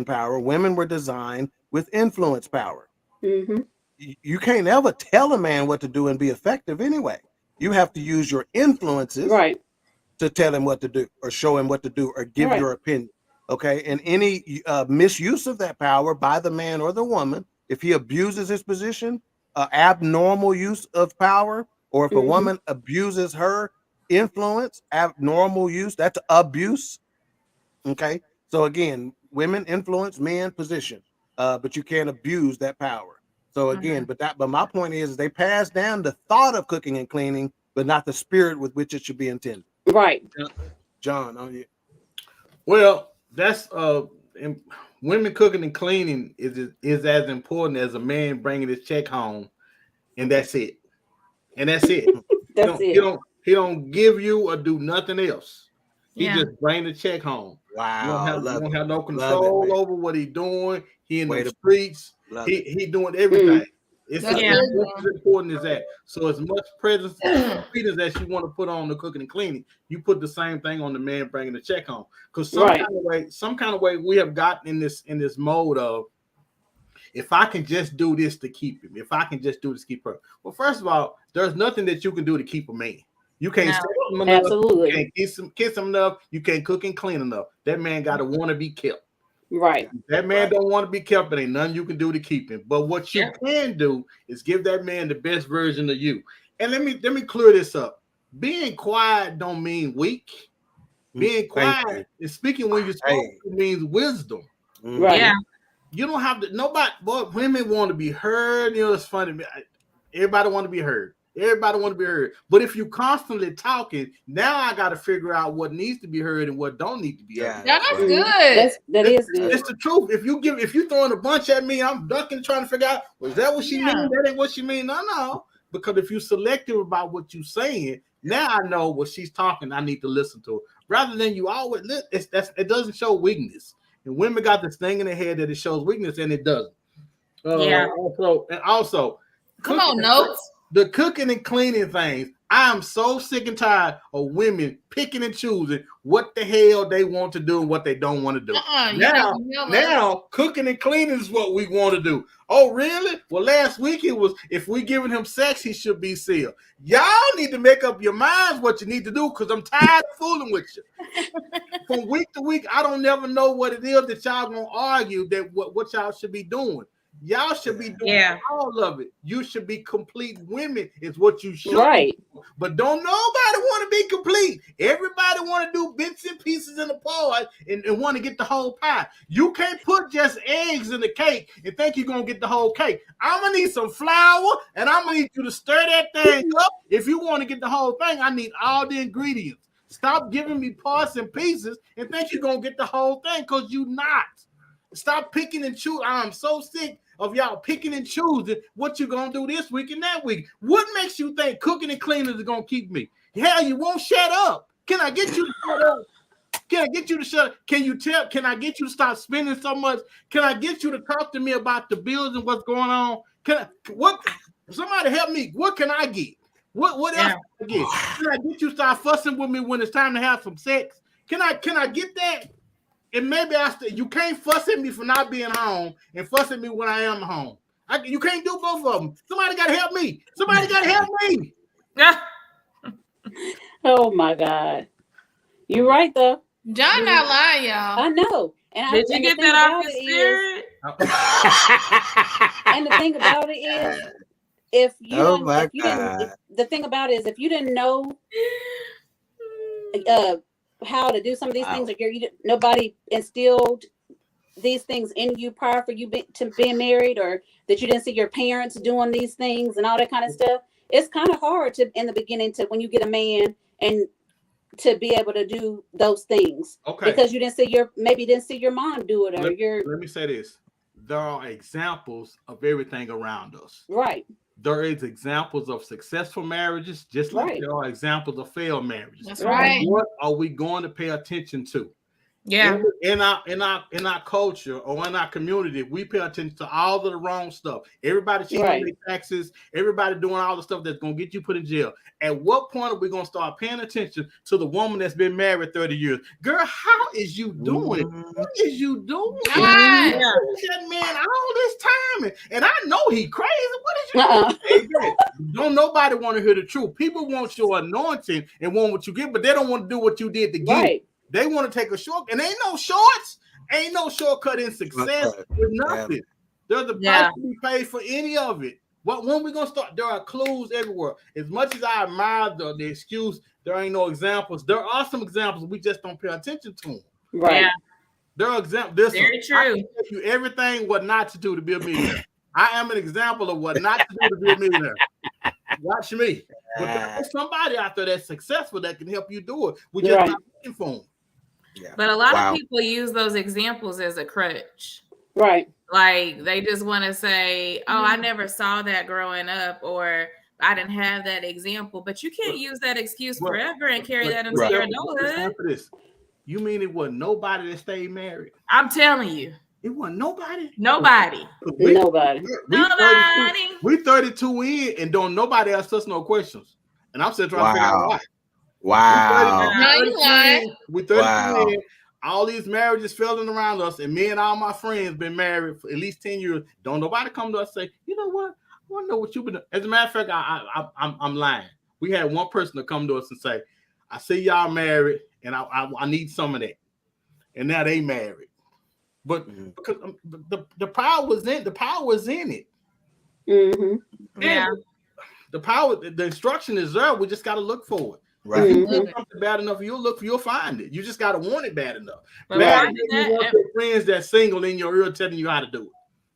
power. Women were designed with influence power. Mm-hmm. You can't ever tell a man what to do and be effective anyway. You have to use your influences Right. to tell him what to do or show him what to do or give Right. your opinion. Okay. And any misuse of that power by the man or the woman, if he abuses his position, abnormal use of power, or if a Mm-hmm. woman abuses her influence, abnormal use, that's abuse. Okay. So again, women influence, men position, but you can't abuse that power. So again, but my point is they pass down the thought of cooking and cleaning, but not the spirit with which it should be intended. Right. John, on you. Well, that's women cooking and cleaning is as important as a man bringing his check home, and that's it. And that's it. That's it. He don't give you or do nothing else. He Yeah. just bring the check home. Wow, You love don't it. have no Love it, control man. over what he doing. He in Way the to- streets. Love He doing everything. It's That's Yeah. good, just as important as that. So as much credence as you want to put on the cooking and cleaning, you put the same thing on the man bringing the check home. Because Right. some kind of way we have gotten in this mode of, if I can just do this to keep him, if I can just do this to keep her. Well, first of all, there's nothing that you can do to keep a man. You can't set him enough, Absolutely. you can't kiss him enough, you can't cook and clean enough. That man got to want to be kept. Right. That man don't want to be kept, but ain't nothing you can do to keep him. But what you can do is give that man the best version of you. And let me clear this up. Being quiet don't mean weak. Being quiet and speaking when you're supposed to means wisdom. Right. Yeah. You don't have to. Nobody, but women want to be heard. You know, it's funny. Everybody want to be heard. Everybody want to be heard. But if you constantly talking, now I got to figure out what needs to be heard and what don't need to be heard. That's right. good. That is good. It's the truth. If you throwing a bunch at me, I'm ducking, trying to figure out, was that what she mean? That ain't what she mean. No. Because if you're selective about what you're saying, now I know what she's talking. I need to listen to her. Rather than you always, it doesn't show weakness. And women got this thing in their head that it shows weakness, and it doesn't. Yeah. Also, Come on, notes. the cooking and cleaning things. I am so sick and tired of women picking and choosing what the hell they want to do and what they don't want to do. Now, cooking and cleaning is what we want to do. Oh, really? Well, last week it was, if we giving him sex, he should be sealed. Y'all need to make up your minds what you need to do, because I'm tired of fooling with you. From week to week, I don't never know what it is that y'all gonna argue that what y'all should be doing. Y'all should be doing all of it. You should be complete women, is what you should. Right. But don't nobody want to be complete. Everybody want to do bits and pieces in the pot and want to get the whole pie. You can't put just eggs in the cake and think you're going to get the whole cake. I'm going to need some flour, and I'm going to need you to stir that thing up. If you want to get the whole thing, I need all the ingredients. Stop giving me parts and pieces and think you're going to get the whole thing, because you're not. Stop picking and choosing. I'm so sick of y'all picking and choosing what you're going to do this week and that week. What makes you think cooking and cleaning is going to keep me? Hell, you won't shut up. Can I get you to shut up? Can I get you to shut up? Can I get you to stop spending so much? Can I get you to talk to me about the bills and what's going on? What? Somebody help me. What can I get? What else can I get? Can I get you start fussing with me when it's time to have some sex? Can I get that? And maybe you can't fuss at me for not being home and fuss at me when I am home. You can't do both of them. Somebody got to help me. Somebody got to help me. Oh my God. You're right though. John not lying, y'all. I know. And Did you get that off your spirit? And the thing about it is, if you didn't, the thing about it is, if you didn't know how to do some of these things, or nobody instilled these things in you prior for you to being married, or that you didn't see your parents doing these things and all that kind of stuff, it's kind of hard to in the beginning to when you get a man and to be able to do those things. Okay. Because you didn't see your mom do it, or let me say this. There are examples of everything around us. Right. There is examples of successful marriages, just like there are examples of failed marriages. That's right. What are we going to pay attention to? Yeah. In our culture or in our community, we pay attention to all of the wrong stuff. Everybody cheating on their taxes, everybody doing all the stuff that's gonna get you put in jail. At what point are we gonna start paying attention to the woman that's been married 30 years? Girl, how is you doing? What is you doing? That man all this time, and I know he crazy. What is you doing? Don't nobody want to hear the truth. People want your anointing and want what you get, but they don't want to do what you did to get it. They want to take a short, and ain't no shorts, ain't no shortcut in success with nothing. There's a price to be paid for any of it. But when we gonna start? There are clues everywhere. As much as I admire the excuse, there ain't no examples. There are some examples, we just don't pay attention to them. Right. Yeah. There are examples. Very true. I can tell you everything what not to do to be a millionaire. I am an example of what not to do to be a millionaire. Watch me. But there's somebody out there that's successful that can help you do it. We're just not looking for them. Yeah. But a lot of people use those examples as a crutch. Right. Like they just want to say, oh, I never saw that growing up, or I didn't have that example. But you can't use that excuse forever and carry that into your adulthood. You mean it wasn't nobody that stayed married? I'm telling you. It wasn't nobody? Nobody. Nobody. We 32 in and don't nobody ask us no questions. And I'm still trying to figure out why. Wow. We 32 in. All these marriages failing around us, and me and all my friends been married for at least 10 years. Don't nobody come to us and say, you know what? I want to know what you've been doing. As a matter of fact, I'm lying. We had one person to come to us and say, I see y'all married, and I need some of that. And now they married. But because the power was in it. Mm-hmm. Yeah. The power, the instruction is there. We just got to look for it. Right. If you want something bad enough, you'll find it. You just got to want it bad enough. But you want your friends that's single in your ear telling you how to do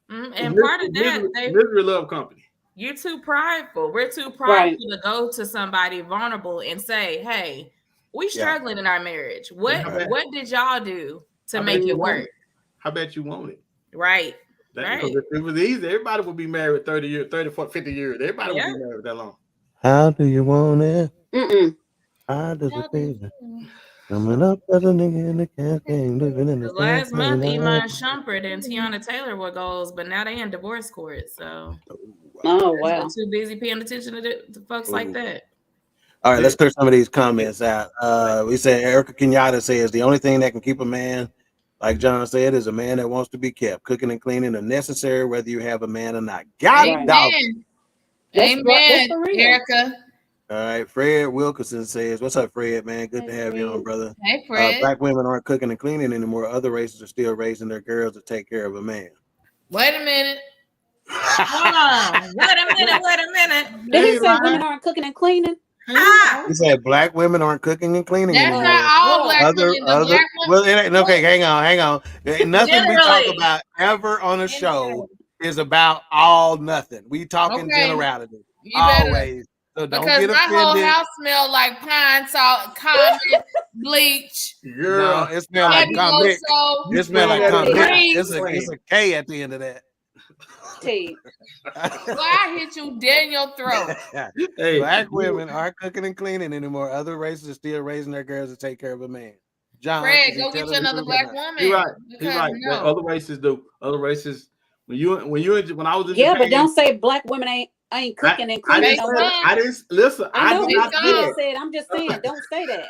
it. And part of that, misery love company. You're too prideful. We're too prideful to go to somebody vulnerable and say, "Hey, we struggling in our marriage. What did y'all do to make it work?" I bet you want it. Right. Because if it was easy, everybody would be married 30 years, 30, 40, 50 years. Everybody would be married that long. How do you want it? Mm-mm. How does it feel? Coming up as a nigga in the campaign, living in the last month, Iman Shumpert and Tiana Taylor were goals, but now they in divorce court. So, wow, too busy paying attention to folks like that. All right, let's clear some of these comments out. We said Erica Kenyatta says the only thing that can keep a man, like John said, is a man that wants to be kept. Cooking and cleaning are necessary, whether you have a man or not. Amen. Amen, Erica. All right, Fred Wilkerson says, "What's up, Fred? Man, good to have you on, brother." Hey, Fred. Black women aren't cooking and cleaning anymore. Other races are still raising their girls to take care of a man. Wait a minute. Hold on. Wait a minute. Did he say women aren't cooking and cleaning? He said black women aren't cooking and cleaning That's anymore. not all black women. Black women. Well, it ain't, okay, hang on. Nothing we talk about ever on a show is about all nothing. We talk in generality. Always. So don't because get my offended. whole house smell like pine salt, condiment, bleach. No, it smells like convict. It smells like convict. It's a K at the end of that. Well, I hit you dead in your throat. Hey, black women aren't cooking and cleaning anymore. Other races are still raising their girls to take care of a man. John, Fred, go get you another black woman. He's right. No. Other races do. Other races When I was in Yeah, Japan, but don't say black women ain't cooking and I cleaning. didn't listen. I know did not say that. said. I'm just saying, don't say that.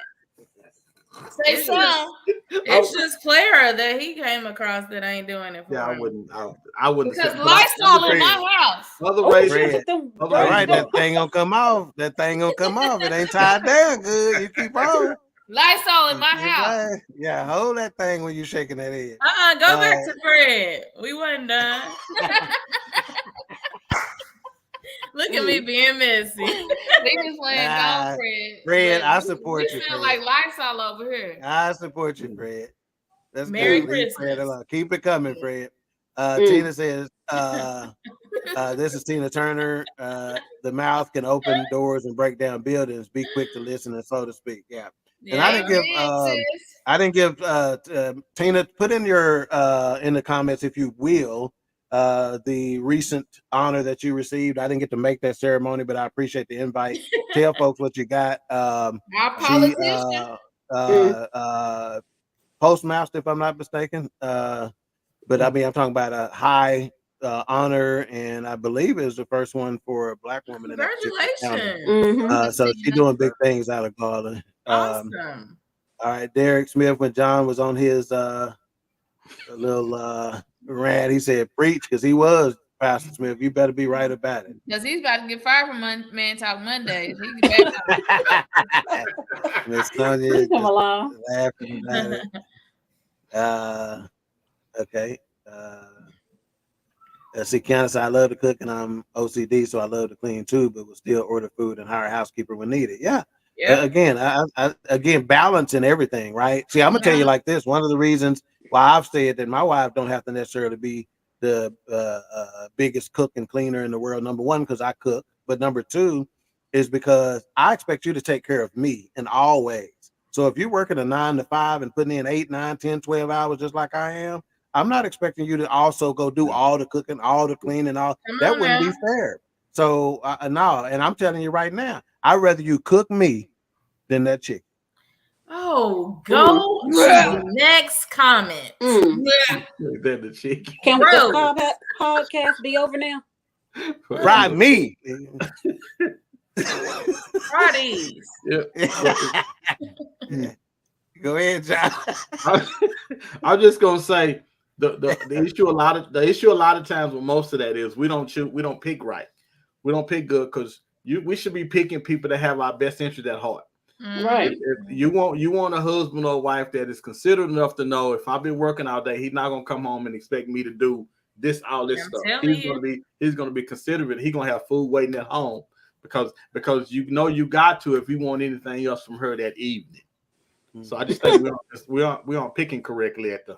Say so. It's just Clara that he came across that ain't doing it for him. I wouldn't. Because Lysol in my house. Otherwise, all right, that thing gonna come off. That thing gonna come off. It ain't tied down good. You keep on. Lysol in my house. Yeah, hold that thing when you're shaking that head. Go back to Fred. We wasn't done. Look at me being messy. We just playing golf, Fred. Fred, I support you. We sound like Lysol over here. I support you, Fred. That's Merry good. Christmas. Fred alone. Keep it coming, Fred. Tina says, this is Tina Turner. The mouth can open doors and break down buildings. Be quick to listen and slow to speak. Yeah. And I didn't give Tina, put in your in the comments, if you will, the recent honor that you received. I didn't get to make that ceremony, but I appreciate the invite. Tell folks what you got. Our politician. Postmaster, if I'm not mistaken. But I mean, I'm talking about a high honor, and I believe it was the first one for a black woman. Congratulations. So she's doing big things out of Garland. Awesome. All right, Derek Smith, when John was on his little rant, he said, preach, because he was Pastor Smith. You better be right about it. Because he's about to get fired from Man Talk Mondays. He can back up. Miss Sonia Come along. laughing about it. Okay. See, Candace, I love to cook and I'm OCD, so I love to clean too, but will still order food and hire a housekeeper when needed. Yeah. Again, again, balance in everything, right? See, I'm gonna tell you like this. One of the reasons why I've said that my wife don't have to necessarily be the biggest cook and cleaner in the world. Number one, because I cook, but number two is because I expect you to take care of me in all ways. So if you're working a 9 to 5 and putting in 8, 9, 10, 12 hours just like I am, I'm not expecting you to also go do all the cooking, all the cleaning, all that wouldn't be fair. So no, and I'm telling you right now, I'd rather you cook me than that chicken. Oh, go to the next comment. Than the chicken. Can the podcast be over now? Fry me. Parties. Go ahead, John. I'm just gonna say the issue a lot of times with most of that is we don't pick right. We don't pick good because we should be picking people that have our best interest at heart. Right. If you want a husband or a wife that is considerate enough to know if I've been working all day, he's not gonna come home and expect me to do all this stuff. He's gonna be considerate. He's gonna have food waiting at home because you got to if you want anything else from her that evening. So I just think we aren't picking correctly at the.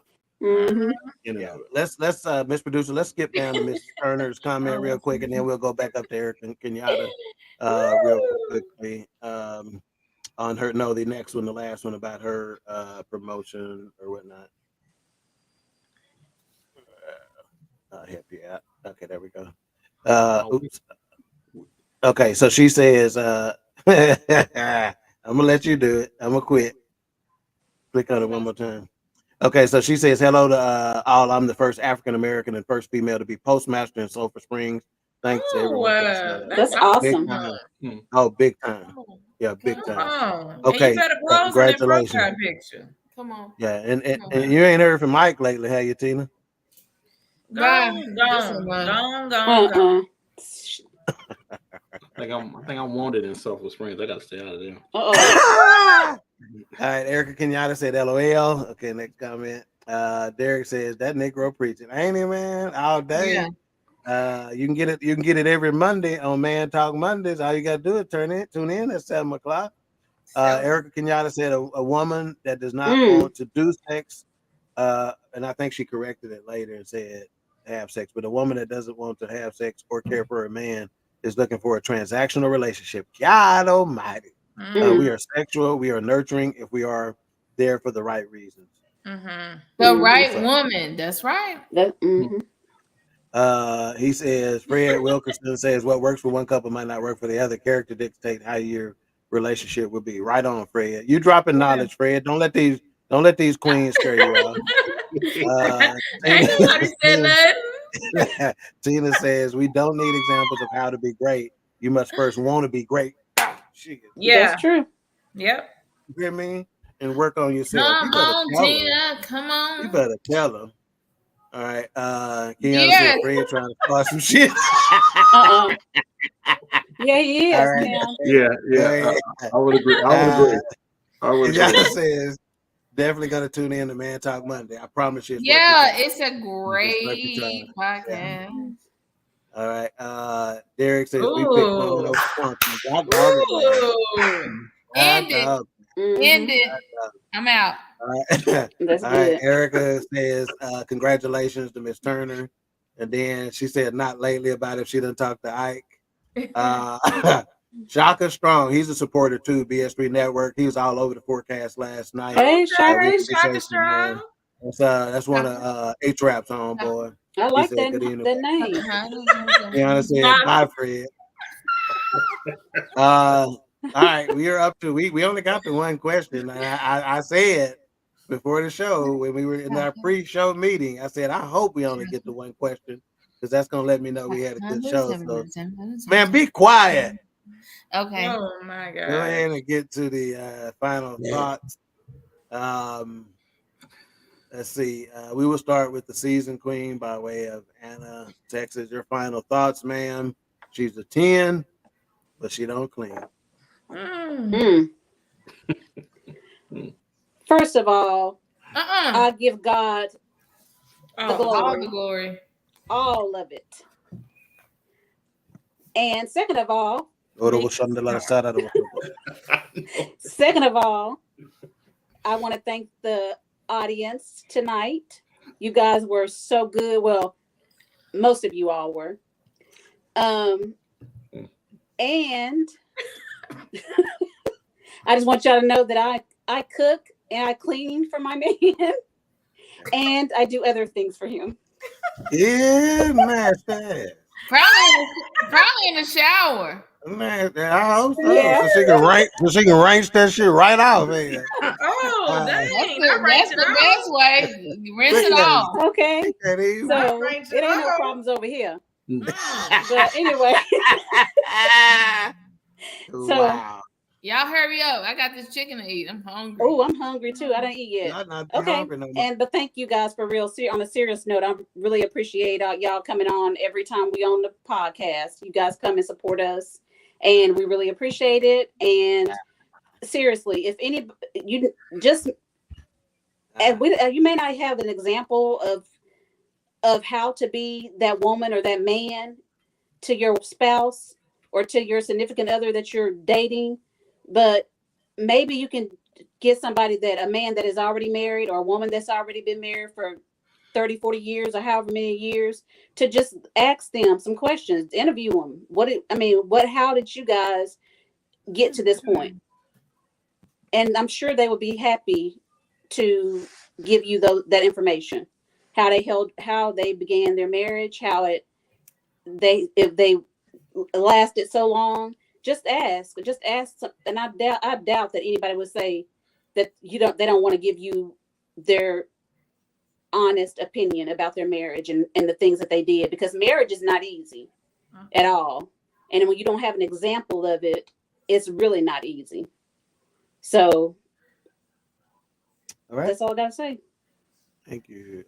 Let's Miss Producer, let's skip down to Miss Turner's comment real quick, and then we'll go back up to Eric and Kenyatta real quickly on her. No, the next one, the last one about her promotion or whatnot. I'll help you out. Okay, there we go. Oops. Okay, so she says, I'm gonna let you do it. I'm gonna quit. Click on it one more time. Okay, so she says, hello to all. I'm the first African American and first female to be postmaster in Sulphur Springs. Thanks to everyone. That's awesome. Oh, big time. Yeah, big time. Okay, you better pose congratulations. In that picture. Come on. Yeah, and you ain't heard from Mike lately, have you, Tina? Gone. I think I'm wanted in Sulphur Springs. I gotta stay out of there. All right, Erica Kenyatta said LOL. Okay, next comment. Derek says that Negro preaching, ain't he, man? All day. Yeah. You can get it every Monday on Man Talk Mondays. All you gotta do is tune in at 7:00. Erica Kenyatta said a woman that does not want to do sex, and I think she corrected it later and said have sex, but a woman that doesn't want to have sex or care for a man is looking for a transactional relationship. God almighty. We are sexual, we are nurturing if we are there for the right reasons. The right woman. That's right. He says, Fred Wilkerson says, what works for one couple might not work for the other. Character dictate how your relationship will be. Right on, Fred. You dropping knowledge, Fred. Don't let these queens scare you off. Ain't nobody said Tina says we don't need examples of how to be great. You must first want to be great. Shit. Yeah. That's true. Yep. You hear me? And work on yourself. Come You better on, tell them. Tina. Come on. You better tell them. All right. Keanu Yes. said Fred trying to start some shit. Yeah, he is. All right. Now. Yeah. I would agree. I would agree. Yana says definitely gonna tune in to Man Talk Monday. I promise you. It's a great podcast. Yeah. All right. Derek says we picked women over funky. End it. I'm out. All right. That's All good. right. Erica says congratulations to Miss Turner. And then she said not lately about if she done talk to Ike. Shaka Strong, he's a supporter too, BS3 Network. He was all over the forecast last night. Hey, Shaka. Shaka Strong. That's one of H-Rap's on, boy. I like said, that name. Deanna said, bye, Fred. All right, we are up to we only got the one question. I said before the show when we were in our pre-show meeting, I said I hope we only get the one question because that's gonna let me know we had a good show. So, man, be quiet. Okay. Oh my God. Go ahead and get to the final thoughts. Let's see. We will start with the season queen by way of Anna, Texas. Your final thoughts, ma'am. She's a 10, but she don't clean. First of all, I give God the glory. All the glory. All of it. And second of all, I want to thank the audience tonight. You guys were so good. Well, most of you all were. And I just want y'all to know that I cook and I clean for my man and I do other things for him. Yeah, man. Probably in the shower. Man, I hope so. Yeah. So she can range that shit right off. Man. Oh, dang. That's the best way. You rinse it off. Okay. So it ain't no problems over here. But anyway. Wow. Y'all hurry up. I got this chicken to eat. I'm hungry. Oh, I'm hungry too. I didn't eat yet. Okay. But thank you guys for real. On a serious note, I really appreciate y'all coming on every time we on the podcast. You guys come and support us, and we really appreciate it. And seriously, if any, you just you may not have an example of how to be that woman or that man to your spouse or to your significant other that you're dating. But maybe you can get a man that is already married or a woman that's already been married for 30, 40 years or however many years to just ask them some questions, interview them. How did you guys get to this point? And I'm sure they would be happy to give you that information, how they began their marriage, if they lasted so long. Just ask, and I doubt that anybody would say that they don't want to give you their honest opinion about their marriage and the things that they did, because marriage is not easy at all. And when you don't have an example of it, it's really not easy. So that's all I gotta say. Thank you.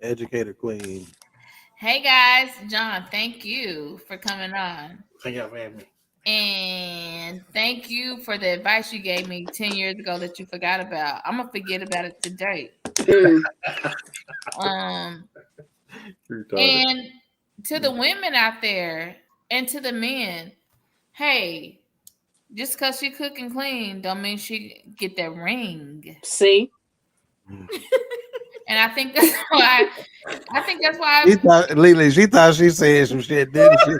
Educator Queen. Hey guys, John, thank you for coming on. Thank you for having me. And thank you for the advice you gave me 10 years ago that you forgot about. I'm gonna forget about it today. And to the women out there and to the men, hey, just because she cook and clean don't mean she get that ring. See? And I think that's why. She thought she said some shit, didn't she?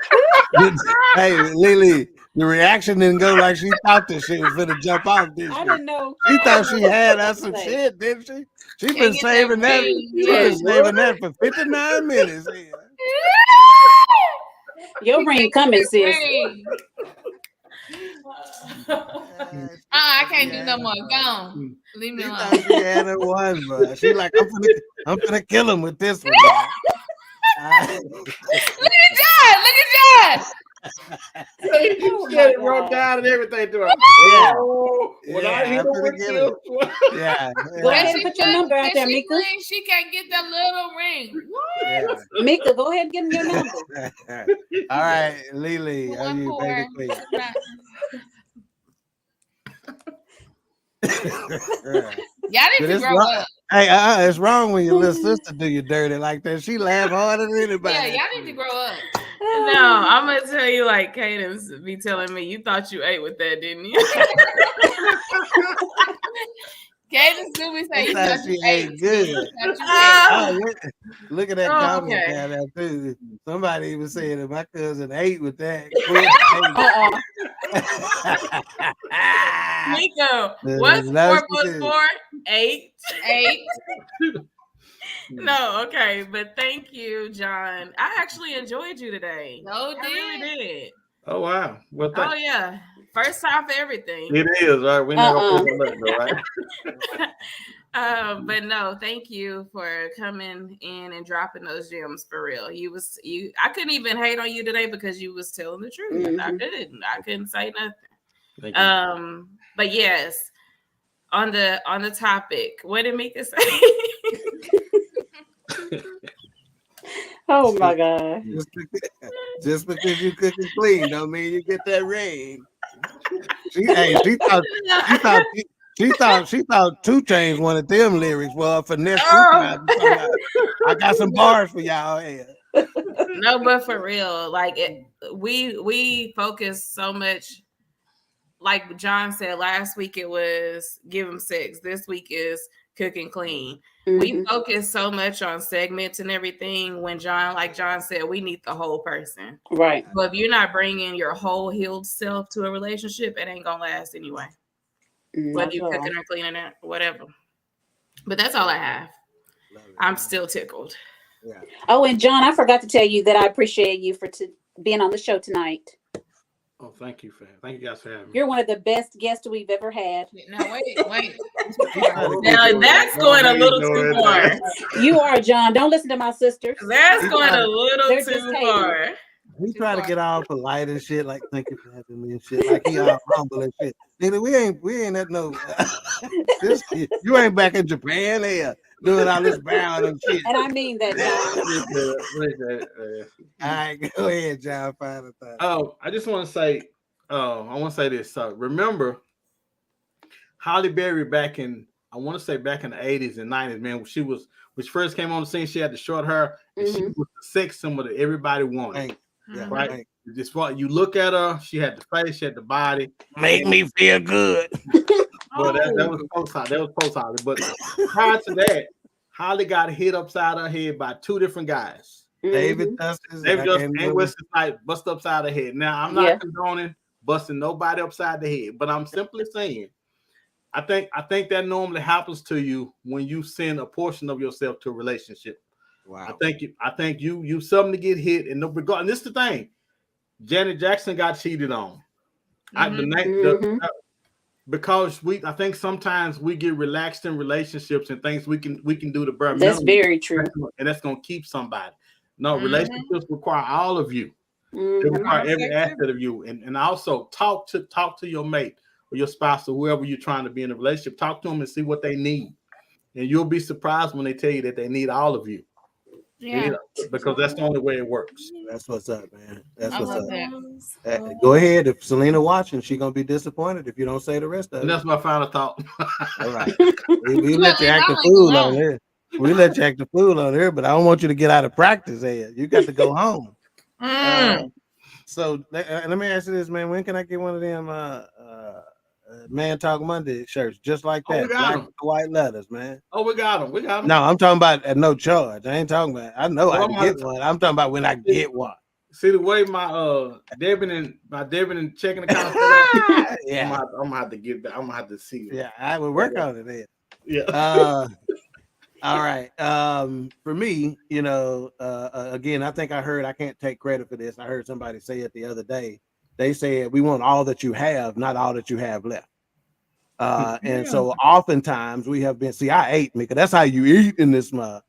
Hey, Lily, the reaction didn't go like she thought this shit was gonna jump off, did she? I didn't know. She thought she had us some shit, didn't she? She's been saving that. She's been saving that for 59 minutes. Your ring coming, sis. I can't do no more. Go on. Leave me alone. She had it one, bro. She like, I'm gonna kill him with this one. Look at John. Look at John. She had it wrote down and everything to her. Yeah. Oh, when I hit her with you. Yeah. Go ahead and put your number out there, She Mika. thinks she can't get that little ring. What? Mika, go ahead and give him your number. All right, Lily, are you 1-4. baby queen? Y'all need to grow up. Hey, it's wrong when your little sister do you dirty like that. She laugh harder than anybody. Yeah, y'all need to grow up. No, I'm gonna tell you, like Cadence be telling me, you thought you ate with that, didn't you? Cadence do be saying you thought you ate good. Look at that comment down there too. Somebody even said that my cousin ate with that. Nico, what's 4 plus 4? 8. 8. No, okay, but thank you, John. I actually enjoyed you today. No, I really did. Oh wow! Well, oh yeah, first time for everything. It is right. We never right. But no, thank you for coming in and dropping those gems for real. I couldn't even hate on you today because you was telling the truth. Mm-hmm. I couldn't say nothing. But yes, on the topic, what did Mika say? Oh my God! Just because you cook and clean don't mean you get that ring. She thought 2 Chainz wanted them lyrics. Well, for next week, I got some bars for y'all here. No, but for real, like we focus so much. Like John said last week, it was give them sex. This week is cook and clean. Mm-hmm. We focus so much on segments and everything when like John said, we need the whole person. Right. But if you're not bringing your whole healed self to a relationship, it ain't going to last anyway. Whether you're cooking or cleaning it, whatever. But that's all I have. I'm still tickled. Yeah. Oh, and John, I forgot to tell you that I appreciate you for being on the show tonight. Oh, thank you guys for having me. You're one of the best guests we've ever had. No, wait. Now that's going a little too far. You are, John. Don't listen to my sisters. That's going a little too far. We try to get all polite and shit, like thank you for having me and shit, like he all humble and shit. Nigga, we ain't at no. You ain't back in Japan here doing all this bowing and shit. And I mean that, John. All right, go ahead, John. Final thought. Oh, I just want to say, this. So remember, Halle Berry back in the 80s and 90s, man. When she first came on the scene, she had the short hair, and she was the sex symbol that everybody wanted. Yeah, right. Just what you look at her, she had the face, she had the body. Make me feel good. Well, that was post Holly. But prior to that, Holly got hit upside her head by 2 different guys. David Justice and Wesley Snipes bust upside the head. Now I'm not condoning busting nobody upside the head, but I'm simply saying, I think that normally happens to you when you send a portion of yourself to a relationship. Wow. I think you something to get hit, and no regard. And this is the thing, Janet Jackson got cheated on. Because I think sometimes we get relaxed in relationships and things we can do the bare minimum. That's very true, and that's gonna keep somebody. No, relationships require all of you. They require every aspect of you, and also talk to your mate or your spouse or whoever you're trying to be in a relationship. Talk to them and see what they need, and you'll be surprised when they tell you that they need all of you. Yeah, because that's the only way it works. That's what's up, man. That's what's up. Go ahead. If Selena watching, she's gonna be disappointed if you don't say the rest of it. And that's my final thought. All right. We let you act the fool on here. We let you act the fool on here, but I don't want you to get out of practice here. You got to go home. So let me ask you this, man. When can I get one of them Man Talk Monday shirts just like that? Black with the white letters, man. Oh, we got them. No, I'm talking about at no charge. I ain't talking about. I know I can get one. I'm talking about when I get one. See the way my debit and checking account. Yeah, I'm gonna have to get back. I'm gonna have to see it. Yeah, I will work on it then. Yeah. All right. For me, again, I think I can't take credit for this. I heard somebody say it the other day. They said we want all that you have, not all that you have left. And so oftentimes we have been, I ate, Mika. That's how you eat in this month.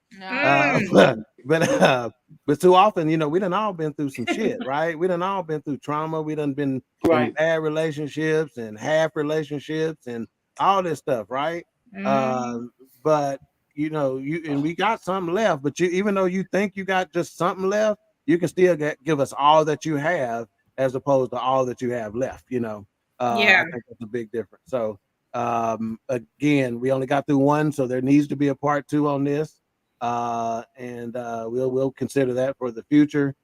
But too often, you know, we done all been through some shit, right? We done all been through trauma. We done been in bad relationships and half relationships and all this stuff, right? But you know, we got something left. But even though you think you got just something left, you can still give us all that you have, as opposed to all that you have left. You know, I think that's a big difference. So again, we only got through one, so there needs to be a part 2 on this. And we'll consider that for the future.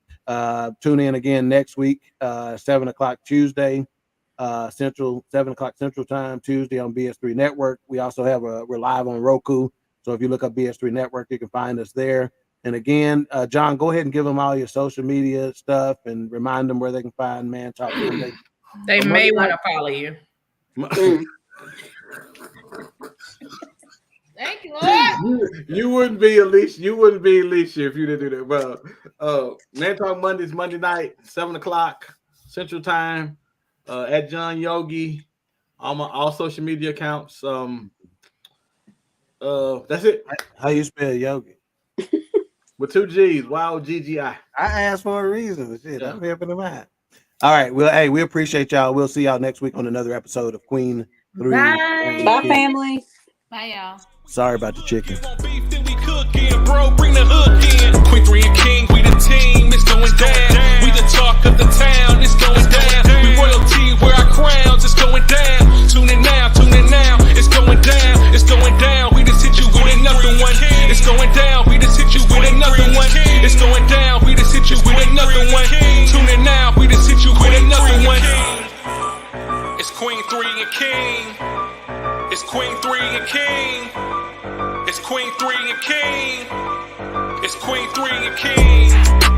Tune in again next week, 7:00 Tuesday, 7:00 Central Time, Tuesday on BS3 Network. We also have we're live on Roku. So if you look up BS3 Network, you can find us there. And again, John, go ahead and give them all your social media stuff and remind them where they can find Man Talk Monday. They may want to follow you. Thank you, Lord. You wouldn't be Alicia. You wouldn't be Alicia if you didn't do that. Well, Man Talk Mondays, Monday night, 7:00 Central Time. At John Yoggi, on all social media accounts. That's it. How you spell Yoggi? With 2 G's. YOGGI. I asked for a reason. Shit, I'm helping them out. All right. Well, hey, we appreciate y'all. We'll see y'all next week on another episode of Queen 3. Bye, family. Bye, y'all. Sorry about the chicken. Bro, bring the hook in. Queen 3 and King, we the team, it's going down. We the talk of the town, it's going down. We royalty, wear our crowns, it's going down. Tune in now, it's going down, it's going down. We just hit you with another one. It's going down, we just hit you with another one. It's going down, we just hit you with another one. Tune in now, we just hit you with another one. It's Queen 3 and King. It's Queen 3 and King. It's Queen 3 and King. It's Queen 3 and King.